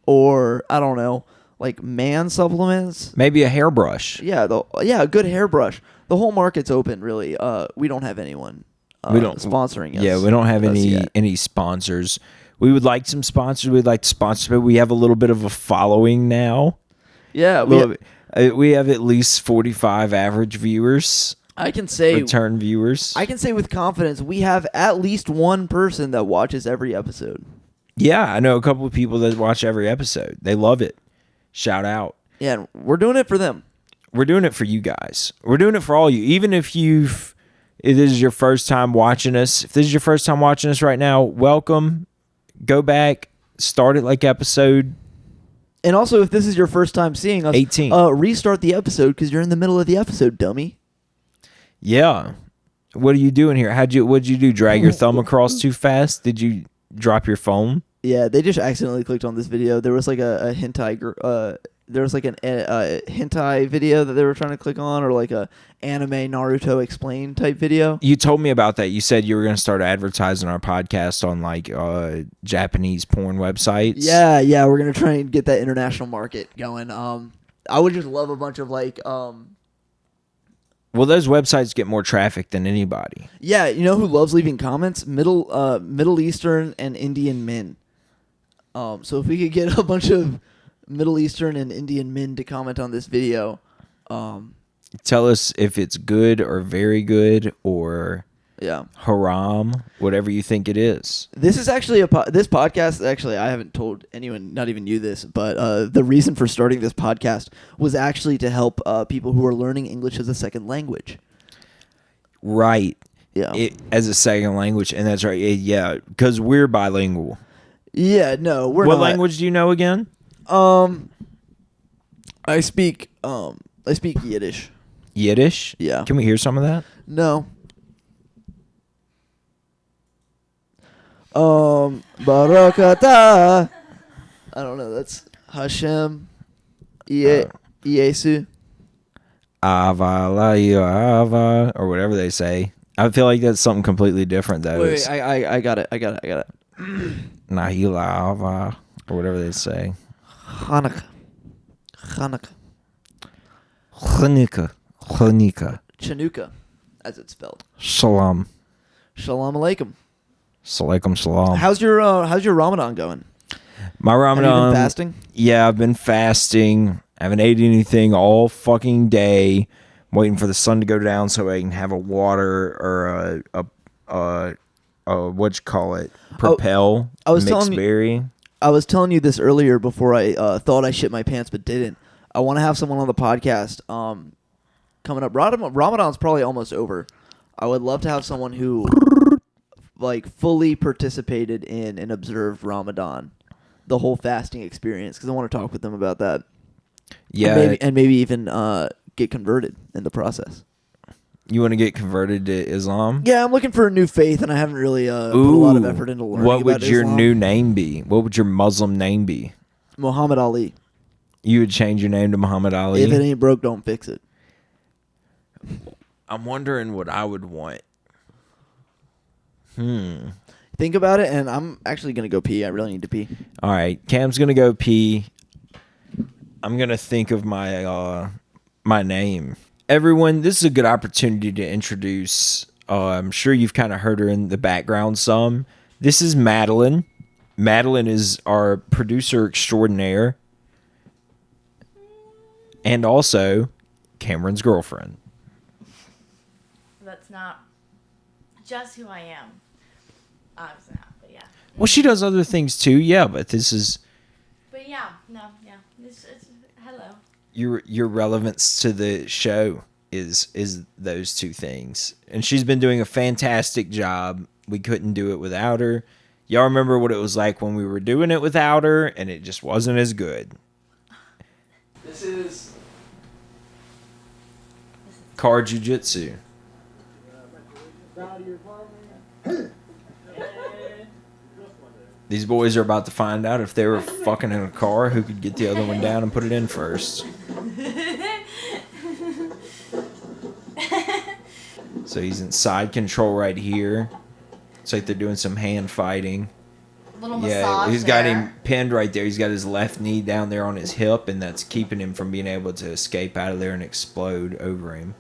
or, I don't know, like man supplements. Maybe a hairbrush. Yeah, a good hairbrush. The whole market's open, really. We don't have anyone. We don't sponsoring us. Yeah, we don't have yet. any sponsors. We would like some sponsors. We'd like to sponsor, but we have a little bit of a following now. Yeah, We have at least 45 average viewers. I can say return viewers. I can say with confidence we have at least one person that watches every episode. Yeah, I know a couple of people that watch every episode. They love it. Shout out. Yeah, and we're doing it for them. We're doing it for you guys. We're doing it for all you. Even if this is your first time watching us, if this is your first time watching us right now, welcome. Go back, start it like episode. And also, if this is your first time seeing us, 18. Restart the episode because you're in the middle of the episode, dummy. Yeah. What are you doing here? What'd you do? Drag your thumb across too fast? Did you drop your phone? Yeah, they just accidentally clicked on this video. There was like a hentai. There was like a hentai video that they were trying to click on, or like a anime Naruto explain type video. You told me about that. You said you were going to start advertising our podcast on like Japanese porn websites. Yeah, we're gonna try and get that international market going. I would just love a bunch of like. Well, those websites get more traffic than anybody. Yeah, you know who loves leaving comments? Middle Eastern and Indian men. So if we could get a bunch of Middle Eastern and Indian men to comment on this video, tell us if it's good or very good or haram, whatever you think it is. This is actually this podcast. Actually, I haven't told anyone, not even you, this, but the reason for starting this podcast was actually to help people who are learning English as a second language. Right. Yeah. As a second language, and that's right. Yeah, because we're bilingual. Yeah. No, we're not. What not. language do you know again? I speak Yiddish. Yiddish? Yeah. Can we hear some of that? No. Barakata. I don't know. That's Hashem. Yesu. Ava la ava, or whatever they say. I feel like that's something completely different though. Wait, I got it. Nahila ava, or whatever they say. Hanukkah. Chanukah, as it's spelled. Shalom. Shalom alaikum. Salaikum salam. How's your Ramadan going? My Ramadan. Have you been fasting? Yeah, I've been fasting. I haven't ate anything all fucking day. I'm waiting for the sun to go down so I can have a water or a what you call it? Propel. I was mixed berry. I was telling you this earlier before I thought I shit my pants but didn't. I want to have someone on the podcast coming up. Ramadan's probably almost over. I would love to have someone who like fully participated in and observed Ramadan, the whole fasting experience, because I want to talk with them about that. Yeah, and maybe even get converted in the process. You want to get converted to Islam? Yeah, I'm looking for a new faith, and I haven't really put a lot of effort into learning. What would your Islam. new name be? What would your Muslim name be? Muhammad Ali. You would change your name to Muhammad Ali? If it ain't broke, don't fix it. I'm wondering what I would want. Think about it, and I'm actually going to go pee. I really need to pee. All right. Cam's going to go pee. I'm going to think of my my name. Everyone, this is a good opportunity to introduce. I'm sure you've kind of heard her in the background some. This is Madeline. Madeline is our producer extraordinaire. And also Cameron's girlfriend. That's not just who I am. Obviously not, but yeah. Well, she does other things too, yeah, but this is... But yeah, no, yeah. It's hello. Your relevance to the show is those two things. And she's been doing a fantastic job. We couldn't do it without her. Y'all remember what it was like when we were doing it without her, and it just wasn't as good. This is... Car Jiu-Jitsu. These boys are about to find out if they were fucking in a car, who could get the other one down and put it in first. So he's in side control right here. It's like they're doing some hand fighting. Little massage. He's got him pinned right there. He's got his left knee down there on his hip, and that's keeping him from being able to escape out of there and explode over him.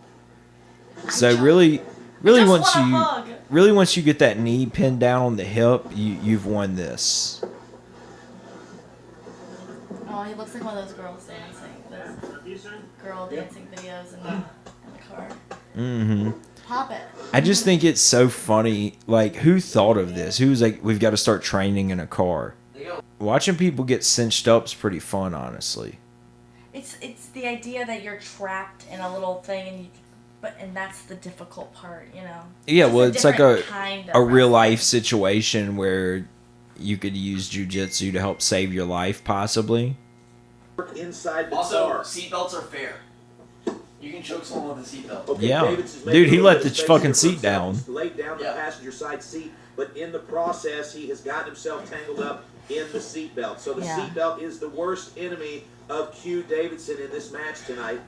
So really once you... really, once you get that knee pinned down on the hip, you've won this. Oh, he looks like one of those girls dancing. Those girl dancing videos in the car. Mm-hmm. Pop it. I just think it's so funny. Like, who thought of this? Who's like, we've got to start training in a car? Watching people get cinched up is pretty fun, honestly. It's the idea that you're trapped in a little thing, and that's the difficult part, you know. Yeah, well, it's like a real wrestling. life situation where you could use jujitsu to help save your life, possibly. Inside the Also, car. seatbelts are fair. You can choke someone with a seatbelt. Okay, Yeah. Davidson's Dude, making he a let little the space fucking here for seat himself. down. He's laid down the Yeah. passenger side seat, but in the process, he has gotten himself tangled up in the seatbelt. So the seatbelt is the worst enemy of Q Davidson in this match tonight.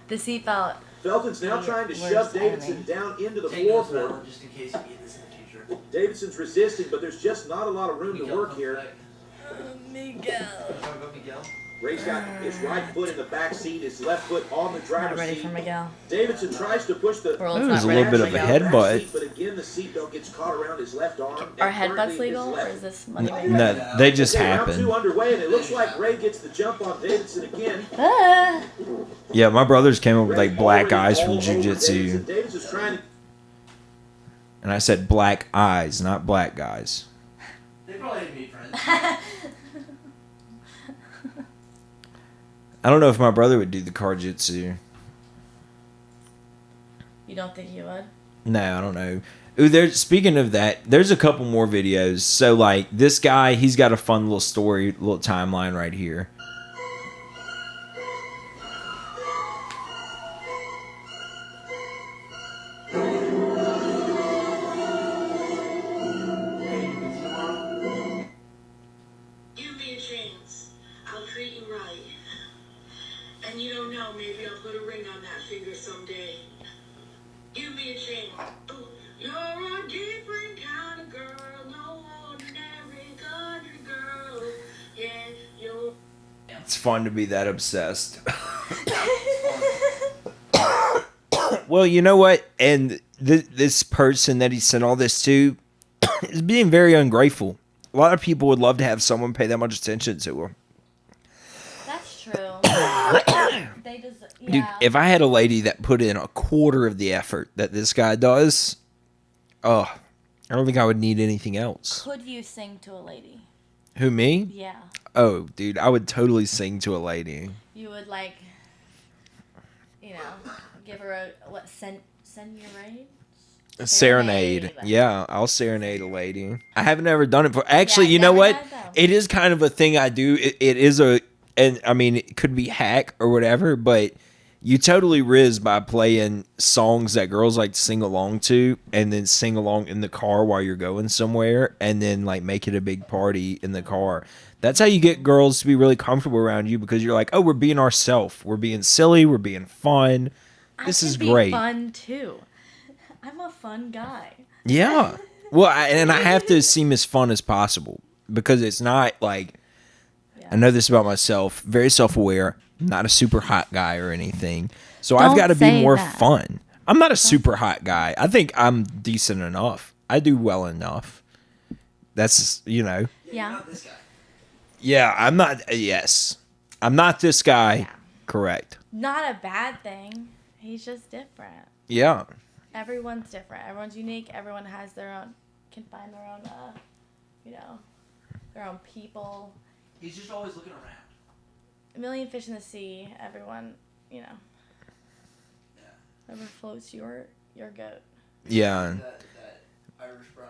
The seatbelt. Felton's now trying to Worst shove Davidson enemy. down into the Take notes, floorboard. Madeline, just in case you need this in the future. Davidson's resisting, but there's just not a lot of room to Miguel, work come here. back. Miguel. Talk about Miguel. Ray's got his right foot in the back seat, his left foot on the Not driver's ready seat. for Miguel. Davidson tries to push the World's It not was a ready little bit for of a Miguel. headbutt. But again, the seatbelt gets caught around his left arm. Are and headbutts currently his legal, or left- is this money No, they just Okay, round happen. two underway, and it looks like Ray gets the jump on Davidson again. Ah. Yeah, my brothers came up with like Ray black already eyes all from over Davidson. jujitsu. Davidson's trying to And I said black eyes, not black guys. They probably hate me, friends. I don't know if my brother would do the car jitsu. You don't think you would? No, I don't know. Ooh, speaking of that, there's a couple more videos. So, like, this guy, he's got a fun little story, little timeline right here. Give me a chance. I'll treat you right. And you don't know, maybe I'll put a ring on that finger someday. Give me a chance. Oh, you're a different kind of girl, no ordinary country girl. Yeah, you're... It's fun to be that obsessed. Well, you know what? And this person that he sent all this to is being very ungrateful. A lot of people would love to have someone pay that much attention to them. That's true. They just, yeah. Dude, if I had a lady that put in a quarter of the effort that this guy does, I don't think I would need anything else. Could you sing to a lady? Who, me? Yeah. Oh, dude, I would totally sing to a lady. You would like, you know, give her a what? Serenade. A serenade. Yeah, I'll serenade a lady. I haven't ever done it before. Actually, you know what? It is kind of a thing I do. It is and I mean, it could be hack or whatever, but you totally riz by playing songs that girls like to sing along to and then sing along in the car while you're going somewhere and then like make it a big party in the car. That's how you get girls to be really comfortable around you because you're like, oh, we're being ourselves. We're being silly. We're being fun. This is great. Fun too. I'm a fun guy. Yeah. Well, I have to seem as fun as possible because it's not like, I know this about myself, very self-aware, not a super hot guy or anything. So I've got to be more fun. I'm not a super hot guy. I think I'm decent enough. I do well enough. That's, you know. Yeah. Not this guy. Yeah, I'm not, yes. I'm not this guy. Yeah. Correct. Not a bad thing. He's just different. Yeah. Everyone's different. Everyone's unique. Everyone has their own, can find their own, you know, their own people. He's just always looking around. A million fish in the sea. Everyone, you know. Yeah. Whoever floats your goat. Yeah. That Irish bride.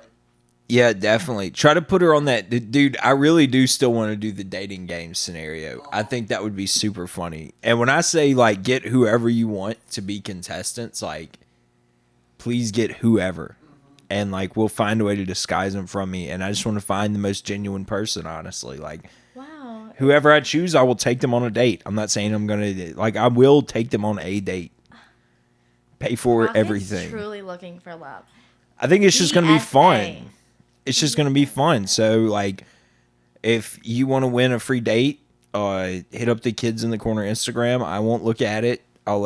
Yeah, definitely. Try to put her on that. Dude, I really do still want to do the dating game scenario. I think that would be super funny. And when I say, like, get whoever you want to be contestants, like, please get whoever. And, like, we'll find a way to disguise them from me. And I just want to find the most genuine person, honestly. Like, Wow. whoever I choose, I will take them on a date. I'm not saying I'm going to, like, I will take them on a date. Pay for Crockett's everything. Truly looking for love. I think it's just going to be PSA. fun. It's just going to be fun. So, like, if you want to win a free date, hit up the Kids in the Corner Instagram. I won't look at it. I'll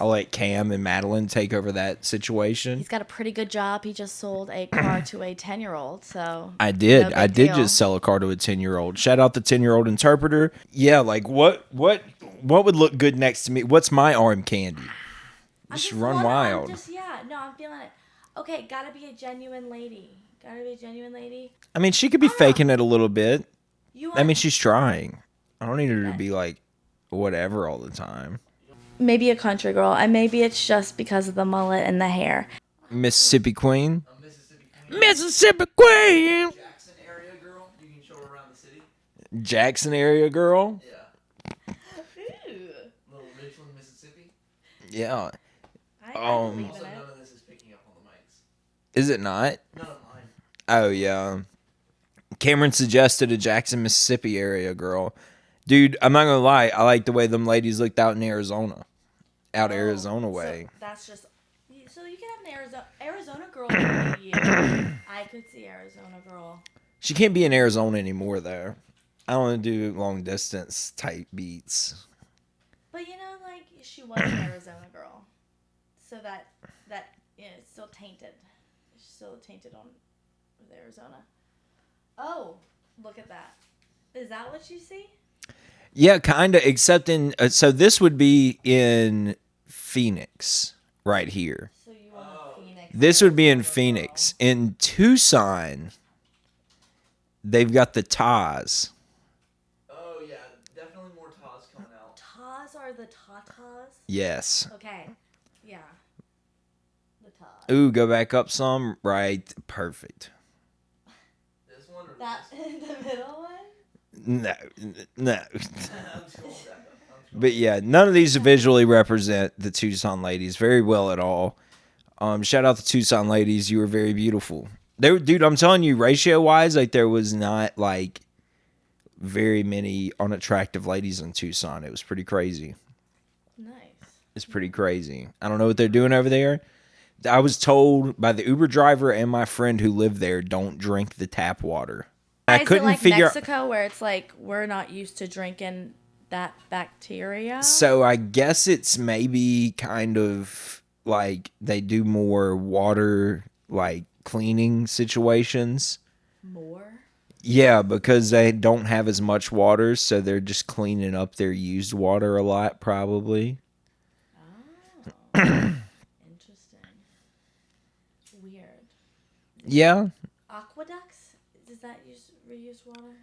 I'll let Cam and Madeline take over that situation. He's got a pretty good job. He just sold a car to a 10-year-old, so I did. no I big did deal. just sell a car to a 10-year-old. Shout out the 10-year-old interpreter. Yeah, like what would look good next to me? What's my arm candy? Just run wild. I'm feeling it. Okay, gotta be a genuine lady. I mean, she could be faking it a little bit. You I mean, she's trying. I don't need her to be like whatever all the time. Maybe a country girl, and maybe it's just because of the mullet and the hair. Mississippi Queen. Mississippi Queen. Jackson area girl. You can show her around the city. Jackson area girl. Yeah. Little Richland, Mississippi. Yeah. I Also, none of this is picking up on the mics. Is it not? None of mine. Oh yeah. Cameron suggested a Jackson, Mississippi area girl. Dude, I'm not gonna lie. I like the way them ladies looked out in Arizona. Arizona way. So that's just. So you can have an Arizona girl for you. I could see Arizona girl. She can't be in Arizona anymore though. I don't want to do long distance type beats. But like she was an Arizona girl, so that it's still tainted. It's still tainted on with Arizona. Oh, look at that. Is that what you see? Yeah, kind of. Except in so this would be in Phoenix right here. So you want Phoenix? This would be in Phoenix. In Tucson, they've got the Taz. Oh yeah, definitely more Taz coming out. Taz are the tatas? Yes. Okay. Yeah. The Taz. Ooh, go back up some. Right. Perfect. This one or That the middle one? No. But yeah, none of these visually represent the Tucson ladies very well at all. Shout out to Tucson ladies. You were very beautiful. Dude, I'm telling you, ratio wise, like there was not like very many unattractive ladies in Tucson. It was pretty crazy. Nice. It's pretty crazy. I don't know what they're doing over there. I was told by the Uber driver and my friend who lived there, don't drink the tap water. I couldn't like figure Mexico, where it's like we're not used to drinking that bacteria. So I guess it's maybe kind of like they do more water like cleaning situations. More? Yeah, because they don't have as much water, so they're just cleaning up their used water a lot, probably. Oh. Interesting. Weird. Yeah. Aqueducts? Does that use reused water?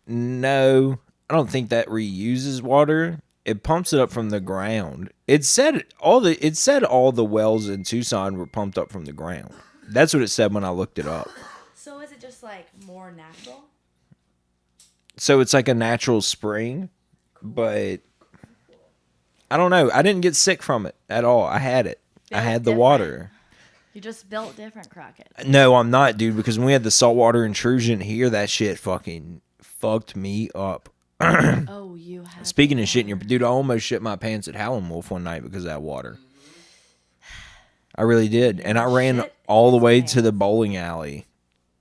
No, I don't think that reuses water. It pumps it up from the ground. It said all the wells in Tucson were pumped up from the ground. That's what it said when I looked it up. So is it just like more natural? So it's like a natural spring, but I don't know. I didn't get sick from it at all. I had it. I had the water. You just built different, Crockett. No, I'm not, dude, because when we had the saltwater intrusion here, that shit fucking fucked me up. Oh, you had. Speaking of shitting your dude, I almost shit my pants at Howlin' Wolf one night because of that water. I really did. And I ran all the way to the bowling alley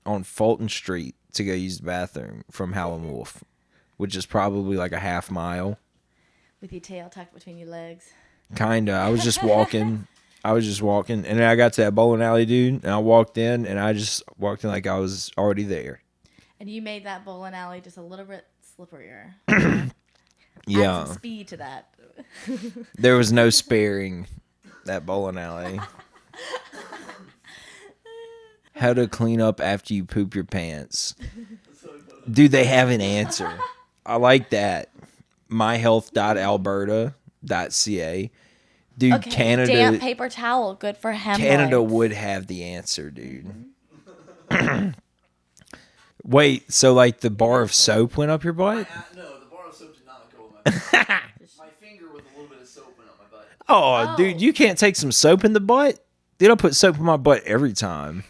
on Fulton Street to go use the bathroom from Howlin' Wolf, which is probably like a half mile. With your tail tucked between your legs. Kinda. I was just walking. And then I got to that bowling alley, dude, and I walked in, and I just walked in like I was already there. And you made that bowling alley just a little bit slipperier. Yeah. Add some speed to that. There was no sparing that bowling alley. How to clean up after you poop your pants. Dude, they have an answer. I like that. myhealth.alberta.ca. Dude, Okay, Canada. damp paper towel, good for hemorrhoids. Canada would have the answer, dude. Wait, so like the bar of soap went up your butt? No, the bar of soap did not go in my butt. My finger with a little bit of soap went up my butt. Oh, dude, you can't take some soap in the butt? Dude, I put soap in my butt every time.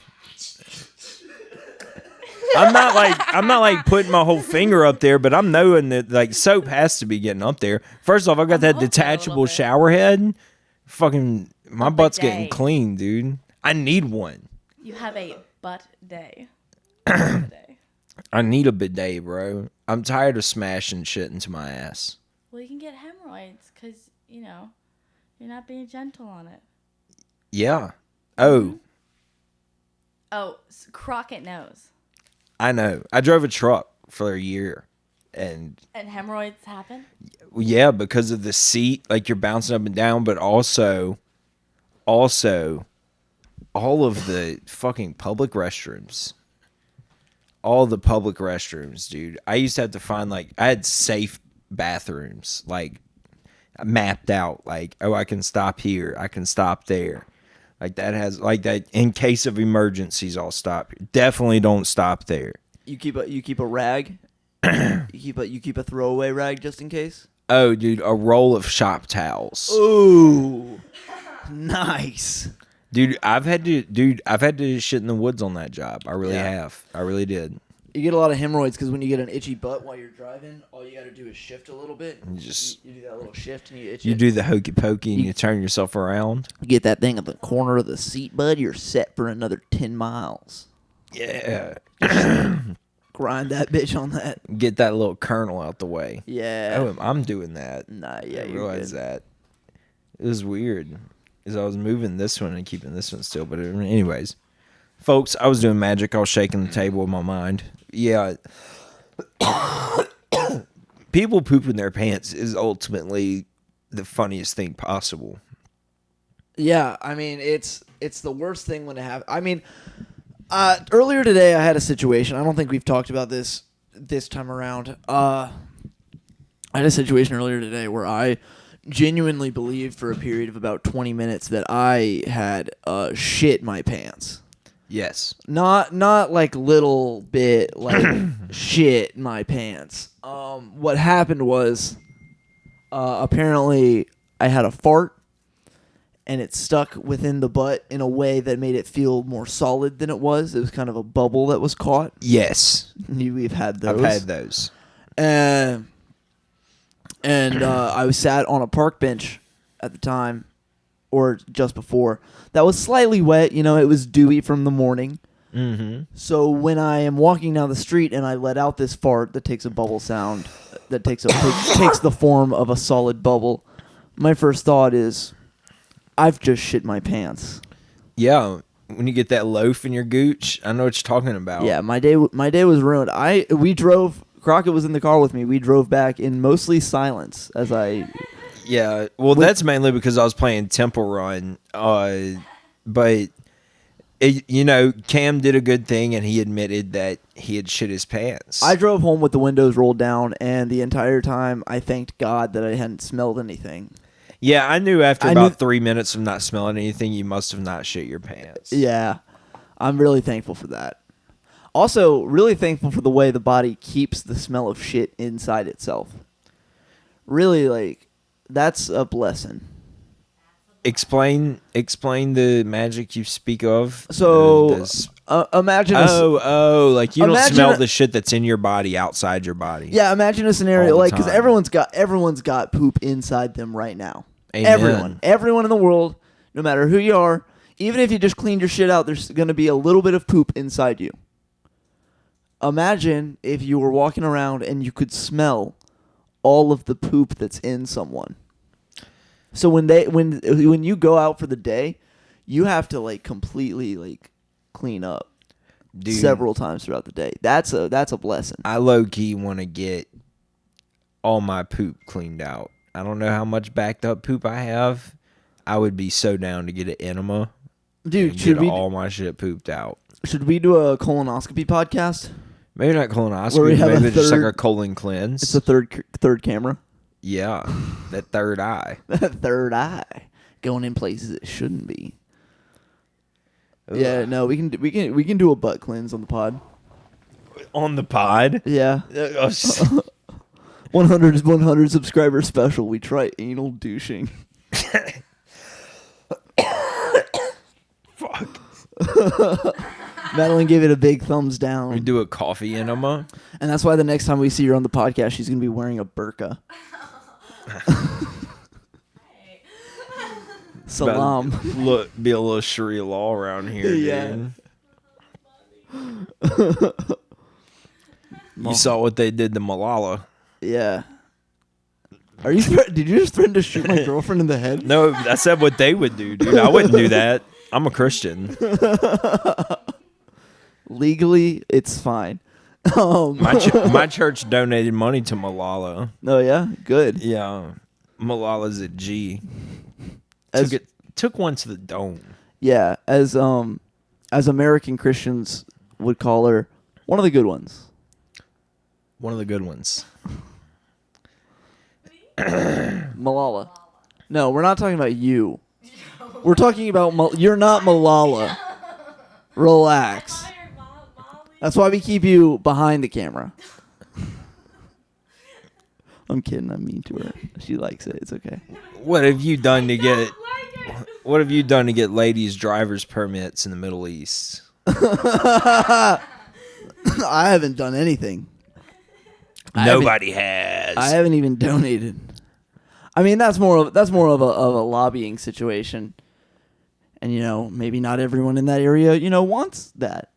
I'm not like putting my whole finger up there, but I'm knowing that like soap has to be getting up there. First off, I got that detachable shower head. Fucking my butt's getting clean, dude. I need one. You have a butt day. I need a bidet, bro. I'm tired of smashing shit into my ass. Well, you can get hemorrhoids because, you're You're not being gentle on it. Yeah. Oh, Oh, Crockett knows. I know. I drove a truck for a year, and And hemorrhoids happen? yeah, because of the seat, like you're bouncing up and down, but also all of the fucking public restrooms. All the public restrooms, dude. I used to have to find, like, I had safe bathrooms, like, mapped out. Like, oh, I can stop here. I can stop there. Like, that has, like, that in case of emergencies, I'll stop here. Definitely don't stop there. You keep a rag. you keep a throwaway rag just in case. Oh, dude, a roll of shop towels. Ooh, nice. Dude, I've had to shit in the woods on that job. I really have. I really did. You get a lot of hemorrhoids because when you get an itchy butt while you're driving, all you got to do is shift a little bit. You just you do that little shift and you itch. You do the hokey pokey and you turn yourself around. You get that thing at the corner of the seat, bud. You're set for another 10 miles. Yeah. Grind that bitch on that. Get that little kernel out the way. Yeah. Oh, I'm doing that. Nah, yeah, I you realized that. It was weird. Because I was moving this one and keeping this one still. But anyways. Folks, I was doing magic. I was shaking the table with my mind. Yeah. People pooping their pants is ultimately the funniest thing possible. Yeah, I mean, it's the worst thing when it happens. I mean, earlier today I had a situation. I don't think we've talked about this time around. I had a situation earlier today where I genuinely believed for a period of about 20 minutes that I had shit my pants. Yes. Not like little bit like shit my pants. What happened was apparently I had a fart and it stuck within the butt in a way that made it feel more solid than it was. It was kind of a bubble that was caught. Yes. We've had those. I've had those. And I was sat on a park bench at the time, or just before. That was slightly wet. You know, it was dewy from the morning. Mm-hmm. So when I am walking down the street and I let out this fart that takes a bubble sound, that takes the form of a solid bubble, my first thought is, I've just shit my pants. Yeah, when you get that loaf in your gooch, I know what you're talking about. Yeah, my day was ruined. We drove. Crockett was in the car with me. We drove back in mostly silence as I. Yeah, well, that's mainly because I was playing Temple Run. But Cam did a good thing, and he admitted that he had shit his pants. I drove home with the windows rolled down, and the entire time I thanked God that I hadn't smelled anything. Yeah, I knew after about 3 minutes of not smelling anything, you must have not shit your pants. Yeah, I'm really thankful for that. Also, really thankful for the way the body keeps the smell of shit inside itself. Really, that's a blessing. Explain the magic you speak of. So, imagine. Like you don't smell the shit that's in your body outside your body. Yeah, imagine a scenario because everyone's got poop inside them right now. Amen. Everyone in the world, no matter who you are, even if you just cleaned your shit out, there's going to be a little bit of poop inside you. Imagine if you were walking around and you could smell all of the poop that's in someone. So when you go out for the day, you have to completely clean up. Dude, several times throughout the day. That's a blessing. I low key want to get all my poop cleaned out. I don't know how much backed up poop I have. I would be so down to get an enema. Dude, should we all my shit pooped out? Should we do a colonoscopy podcast? Maybe not colonoscopy. Maybe just like a colon cleanse. It's a third camera. Yeah, that third eye. That third eye going in places it shouldn't be. Ugh. Yeah, no, we can do a butt cleanse on the pod. On the pod? Yeah. 100 subscriber special. We try anal douching. Fuck. Madeline gave it a big thumbs down. We do a coffee enema. And that's why the next time we see her on the podcast, she's going to be wearing a burqa. Salam. Look, be a little Sharia law around here, yeah. dude. You saw what they did to Malala. Yeah. Did you just threaten to shoot my girlfriend in the head? No, I said what they would do, dude. I wouldn't do that. I'm a Christian. Legally, it's fine. My church donated money to Malala. Oh yeah, good. Yeah, Malala's a G. Took one to the dome. Yeah, as American Christians would call her, one of the good ones. One of the good ones. Malala. No, we're not talking about you. We're talking about you're not Malala. Relax. That's why we keep you behind the camera. I'm kidding. I'm mean to her. She likes it. It's okay. What have you done to get? What have you done to get ladies' driver's permits in the Middle East? I haven't done anything. Nobody has. I haven't even donated. I mean, that's more of a lobbying situation, and maybe not everyone in that area wants that.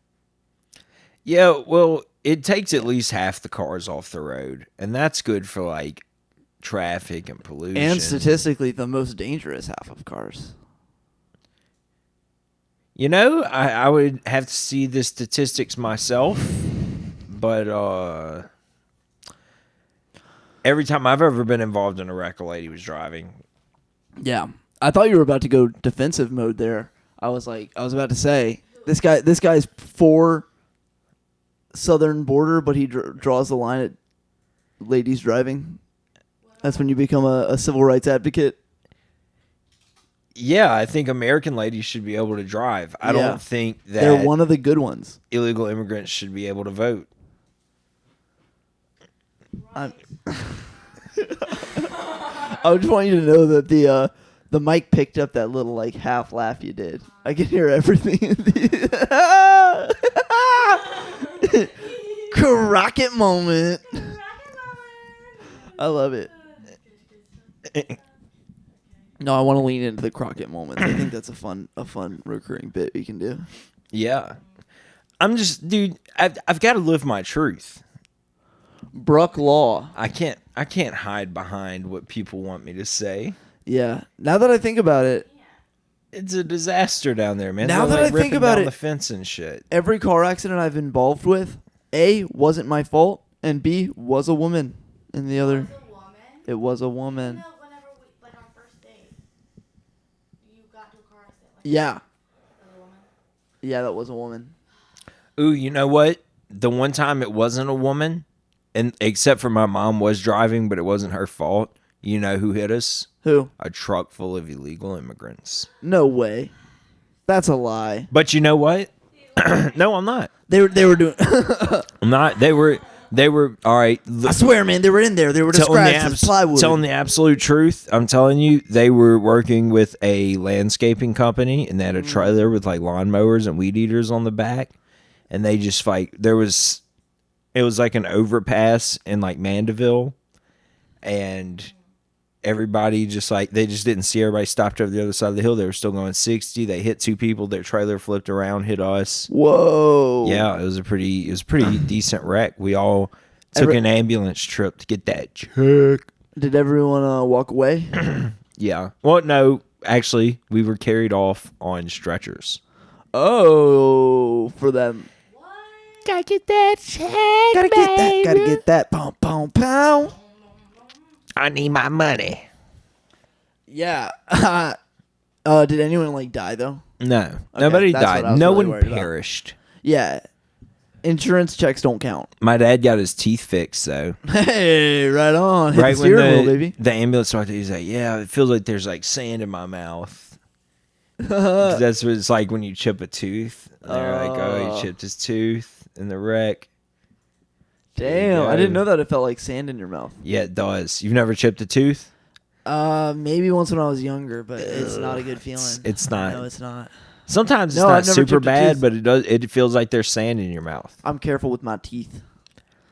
Yeah, well, it takes at least half the cars off the road, and that's good for like traffic and pollution. And statistically, the most dangerous half of cars. I would have to see the statistics myself, but every time I've ever been involved in a wreck, a lady was driving. Yeah, I thought you were about to go defensive mode there. I was about to say this guy's for southern border, but he draws the line at ladies driving. That's when you become a civil rights advocate. Yeah, I think American ladies should be able to drive. I don't think that they're one of the good ones. Illegal immigrants should be able to vote. I just want you to know that the mic picked up that little like half laugh you did. I can hear everything. Crockett moment. I love it. No, I want to lean into the Crockett moments. I think that's a fun recurring bit we can do. Yeah, dude. I've got to live my truth. Bruck law. I can't hide behind what people want me to say. Yeah. Now that I think about it, it's a disaster down there, man. Now They're, that I think about down it, the fence and shit. Every car accident I've been involved with, A, wasn't my fault, and B, was a woman. And the other, it was a woman. Whenever we, our first date, you got to a car accident. Yeah. Yeah, that was a woman. Ooh, you know what? The one time it wasn't a woman, and except for my mom was driving, but it wasn't her fault. You know who hit us? Who? A truck full of illegal immigrants. No way. That's a lie. But you know what? No, I'm not. They were doing. I'm not. They were all right. I swear, man, they were in there. They were disguised as plywood. Telling the absolute truth, I'm telling you, they were working with a landscaping company, and they had a trailer with like lawnmowers and weed eaters on the back, and they just it was like an overpass in like Mandeville, and everybody they just didn't see everybody stopped over the other side of the hill. They were still going 60. They hit two people. Their trailer flipped around, hit us. Whoa. Yeah, it was a pretty decent wreck. We all took an ambulance trip to get that check. Did everyone walk away? Yeah. Well, no, actually, we were carried off on stretchers. Oh, for them. What? Gotta get that check, Gotta get that. Pow, pow, pow. I need my money. Yeah. Did anyone die though? No, Okay, nobody that's what I died. was No really one worried about. perished. Yeah. Insurance checks don't count. My dad got his teeth fixed though. Hey, right on. Hit Right the when steering wheel, baby. the ambulance started, he's like, "Yeah, it feels like there's like sand in my mouth." That's what it's like when you chip a tooth. And they're like, "Oh, he chipped his tooth in the wreck." Damn, I didn't know that it felt like sand in your mouth. Yeah, it does. You've never chipped a tooth? Maybe once when I was younger, but it's not a good feeling. It's not. No, it's not. Sometimes it's No, not I've never super chipped a bad, tooth. but it does. It feels like there's sand in your mouth. I'm careful with my teeth.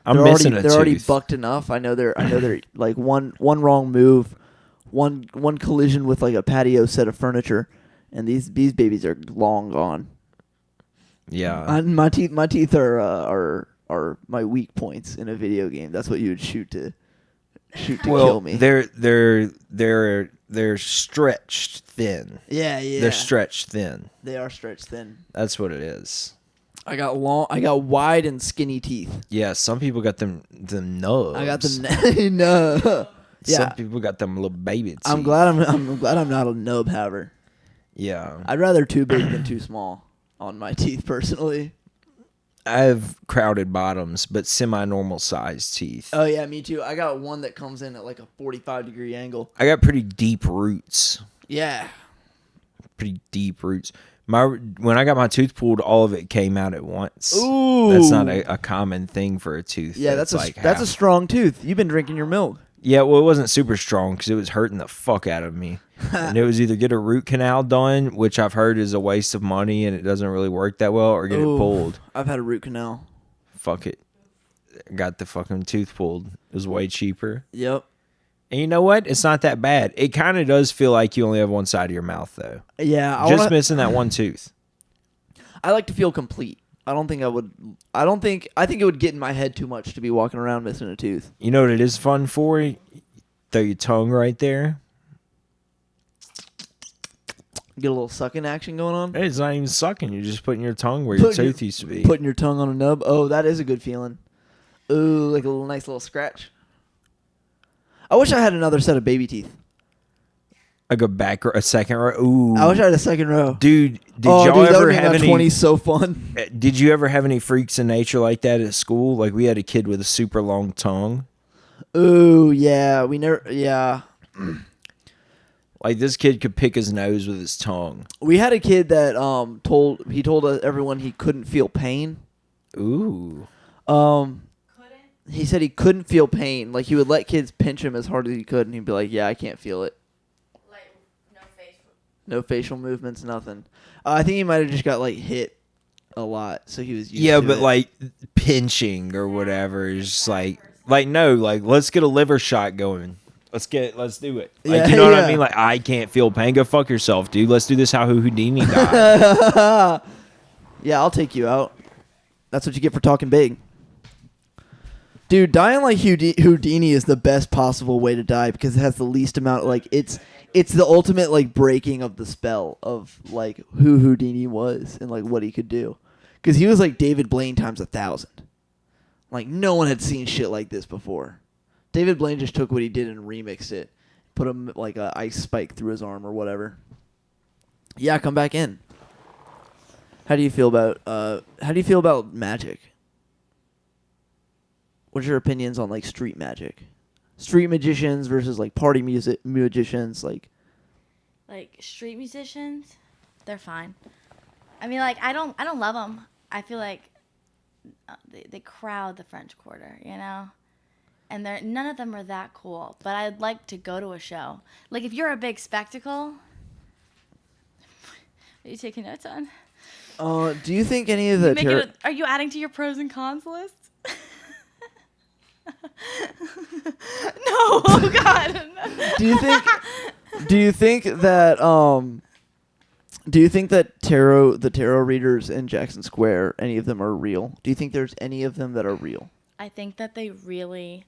I'm They're missing already, a They're tooth. already bucked enough. I know they're like one wrong move, one collision with like a patio set of furniture, and these babies are long gone. Yeah. My teeth are my weak points in a video game. That's what you would shoot to shoot to kill me. They're stretched thin. Yeah. They're stretched thin. They are stretched thin. That's what it is. I got wide and skinny teeth. Yeah, some people got them nubs. I got them. No. Yeah. Some people got them little baby teeth. I'm glad I'm not a nub haver. Yeah. I'd rather too big than too small on my teeth personally. I have crowded bottoms, but semi-normal sized teeth. Oh yeah, me too. I got one that comes in at like a 45-degree angle. I got pretty deep roots. Yeah. Pretty deep roots. When I got my tooth pulled, all of it came out at once. Ooh. That's not a common thing for a tooth. Yeah, that's a strong tooth. You've been drinking your milk. Yeah, well, it wasn't super strong because it was hurting the fuck out of me. And it was either get a root canal done, which I've heard is a waste of money and it doesn't really work that well, or get it pulled. I've had a root canal. Fuck it. Got the fucking tooth pulled. It was way cheaper. Yep. And you know what? It's not that bad. It kind of does feel like you only have one side of your mouth, though. Yeah. Missing that one tooth. I like to feel complete. I think it would get in my head too much to be walking around missing a tooth. You know what it is fun for? Throw your tongue right there. Get a little sucking action going on. It's not even sucking. You're just putting your tongue where your tooth used to be. Putting your tongue on a nub. Oh, that is a good feeling. Ooh, like a nice little scratch. I wish I had another set of baby teeth. Like a second row. Ooh. I wish I had a second row. Dude, y'all ever have any 20 so fun? Did you ever have any freaks in nature like that at school? Like we had a kid with a super long tongue. Ooh, yeah. We never Like this kid could pick his nose with his tongue. We had a kid that told everyone he couldn't feel pain. Ooh. He said he couldn't feel pain. Like he would let kids pinch him as hard as he could, and he'd be like, "Yeah, I can't feel it." Like no facial movements, nothing. I think he might have just got like hit a lot, so he was used yeah, to but it. like pinching or whatever is just like no, like let's get a liver shot going. Let's do it. Like, Yeah, you know what yeah. I mean? Like I can't feel pain. Go fuck yourself, dude. Let's do this how Houdini died. Yeah, I'll take you out. That's what you get for talking big. Dude, dying like Houdini is the best possible way to die because it has the least amount. Like it's the ultimate like breaking of the spell of like who Houdini was and like what he could do. Because he was like David Blaine times 1,000. Like no one had seen shit like this before. David Blaine just took what he did and remixed it, put him like a ice spike through his arm or whatever. Yeah, come back in. How do you feel about magic? What's your opinions on like street magic? Street magicians versus like party magicians, like street musicians, they're fine. I mean, like I don't love them. I feel like they crowd the French Quarter, you know, and none of them are that cool. But I'd like to go to a show. Like if you're a big spectacle, are you taking notes on? Do you think any of the are you adding to your pros and cons list? No, oh God. Do you think that the tarot readers in Jackson Square, any of them are real? Do you think there's any of them that are real? I think that they really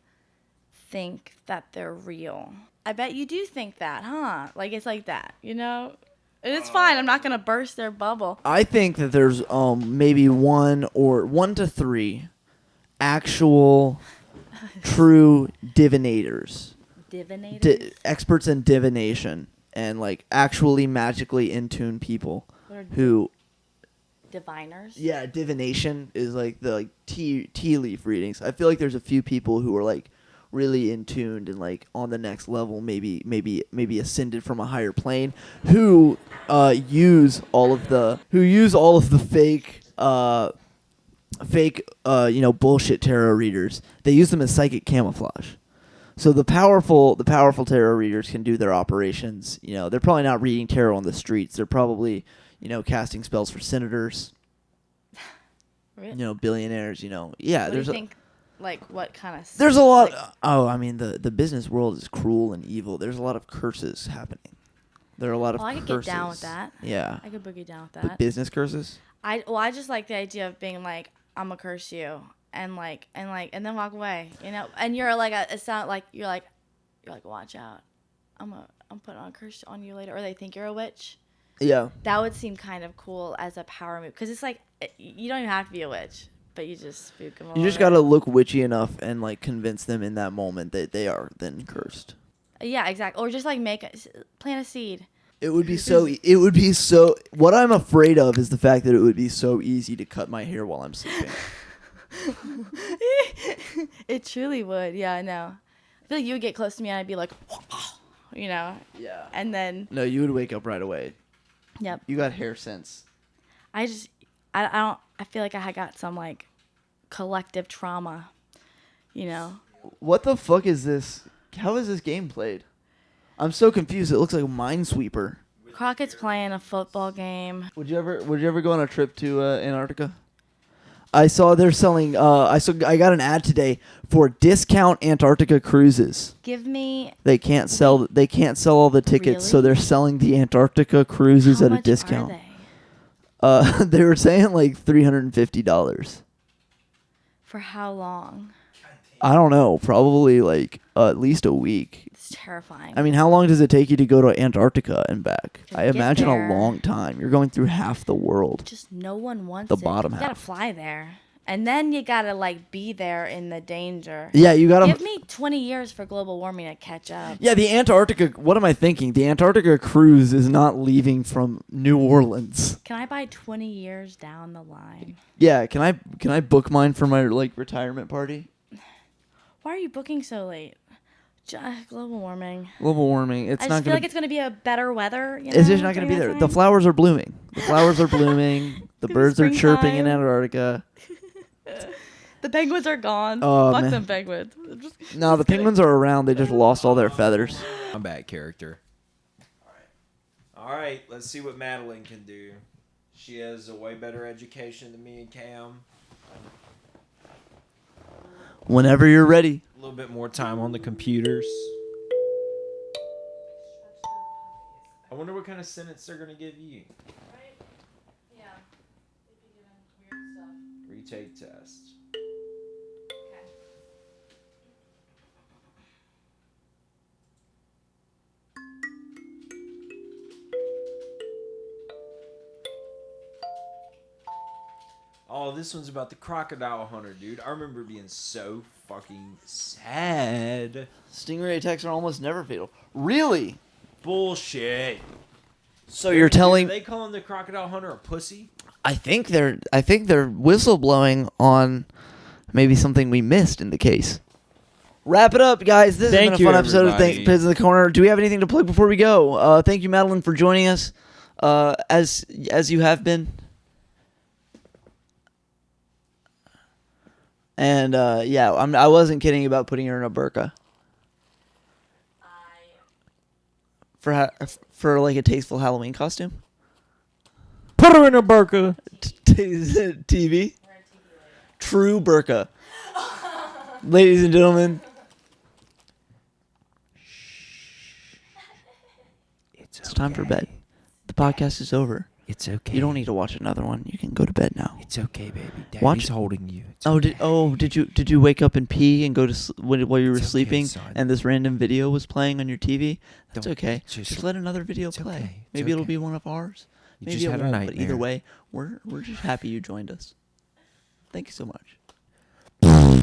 think that they're real. I bet you do think that, huh? Like it's like that, you know? It's fine. I'm not gonna burst their bubble. I think that there's maybe one to three actual true divinators. Divinators? Experts in divination and like actually magically in tune people who diviners. Yeah, divination is like the tea leaf readings. I feel like there's a few people who are like really in tuned and like on the next level, maybe ascended from a higher plane, who use all of the fake bullshit tarot readers. They use them as psychic camouflage. So the powerful tarot readers can do their operations. You know, they're probably not reading tarot on the streets. They're probably, casting spells for senators. Really? Billionaires, Yeah, What do you think, like what kind of there's a lot the business world is cruel and evil. There's a lot of curses happening. There are a lot of curses. I could get down with that. Yeah. I could boogie down with that. The business curses? I just like the idea of being like, I'm gonna curse you, and then walk away, you know. And you're like it sound like you're like watch out, I'm putting on a curse on you later, or they think you're a witch. Yeah. That would seem kind of cool as a power move, because it's like you don't even have to be a witch, but you just spook them. You just gotta look witchy enough and like convince them in that moment that they are then cursed. Yeah, exactly. Or just like plant a seed. It would be so. What I'm afraid of is the fact that it would be so easy to cut my hair while I'm sleeping. It truly would. Yeah, I know. I feel like you would get close to me and I'd be like, you know. Yeah. And then. No, you would wake up right away. Yep. You got hair sense. I feel like I had got some like collective trauma, you know. What the fuck is this? How is this game played? I'm so confused. It looks like a Minesweeper. Crockett's playing a football game. Would you ever go on a trip to Antarctica? I saw they're selling. I got an ad today for discount Antarctica cruises. Give me. They can't sell all the tickets, Really? so they're selling the Antarctica cruises How at a much discount. Are they? They were saying like $350. For how long? I don't know. Probably like at least a week. It's terrifying. I mean, how long does it take you to go to Antarctica and back? To I get imagine there. a long time. You're going through half the world. Just no one wants The it. bottom You gotta half. fly there, and then you gotta like be there in the danger. Yeah, you gotta Give me 20 years for global warming to catch up. Yeah, the Antarctica. What am I thinking? The Antarctica cruise is not leaving from New Orleans. Can I buy 20 years down the line? Yeah, can I book mine for my like retirement party? Why are you booking so late? Global warming. Global warming. It's I not just feel gonna. like it's gonna be a better weather. You know, It's just not gonna be during there. that The time. flowers are blooming. The flowers are blooming. The Gonna be birds are chirping in springtime. Antarctica. The penguins are gone. Oh, Fuck man. them penguins. No, the penguins are around. They just lost all their feathers. Combat character. All right, let's see what Madeline can do. She has a way better education than me and Cam. Whenever you're ready. A little bit more time on the computers. I wonder what kind of sentence they're going to give you. Right? Yeah. They'd be doing weird stuff. Retake test. Okay. Oh, this one's about the crocodile hunter, dude. I remember being so fucking sad. Stingray attacks are almost never fatal. Really? Bullshit. So you're telling? Are they calling the crocodile hunter a pussy? I think they're whistleblowing on maybe something we missed in the case. Wrap it up, guys. This has been a fun episode of Pids in the Corner. Do we have anything to plug before we go? Thank you, Madeline, for joining us. As you have been. And yeah, I wasn't kidding about putting her in a burqa. For like a tasteful Halloween costume. Put her in a burqa. TV. True burqa. Ladies and gentlemen. It's time for bed. The podcast is over. It's okay. You don't need to watch another one. You can go to bed now. It's okay, baby. Daddy's Watch- holding you. It's Oh, okay. did you wake up and pee and go to while you were It's okay, sleeping, son. and this random video was playing on your TV? That's Don't- okay. just- Just let another video it's play. okay. It's Maybe it'll okay. be one of ours. You Maybe just it had a won't. But either nightmare. way, we're just happy you joined us. Thank you so much.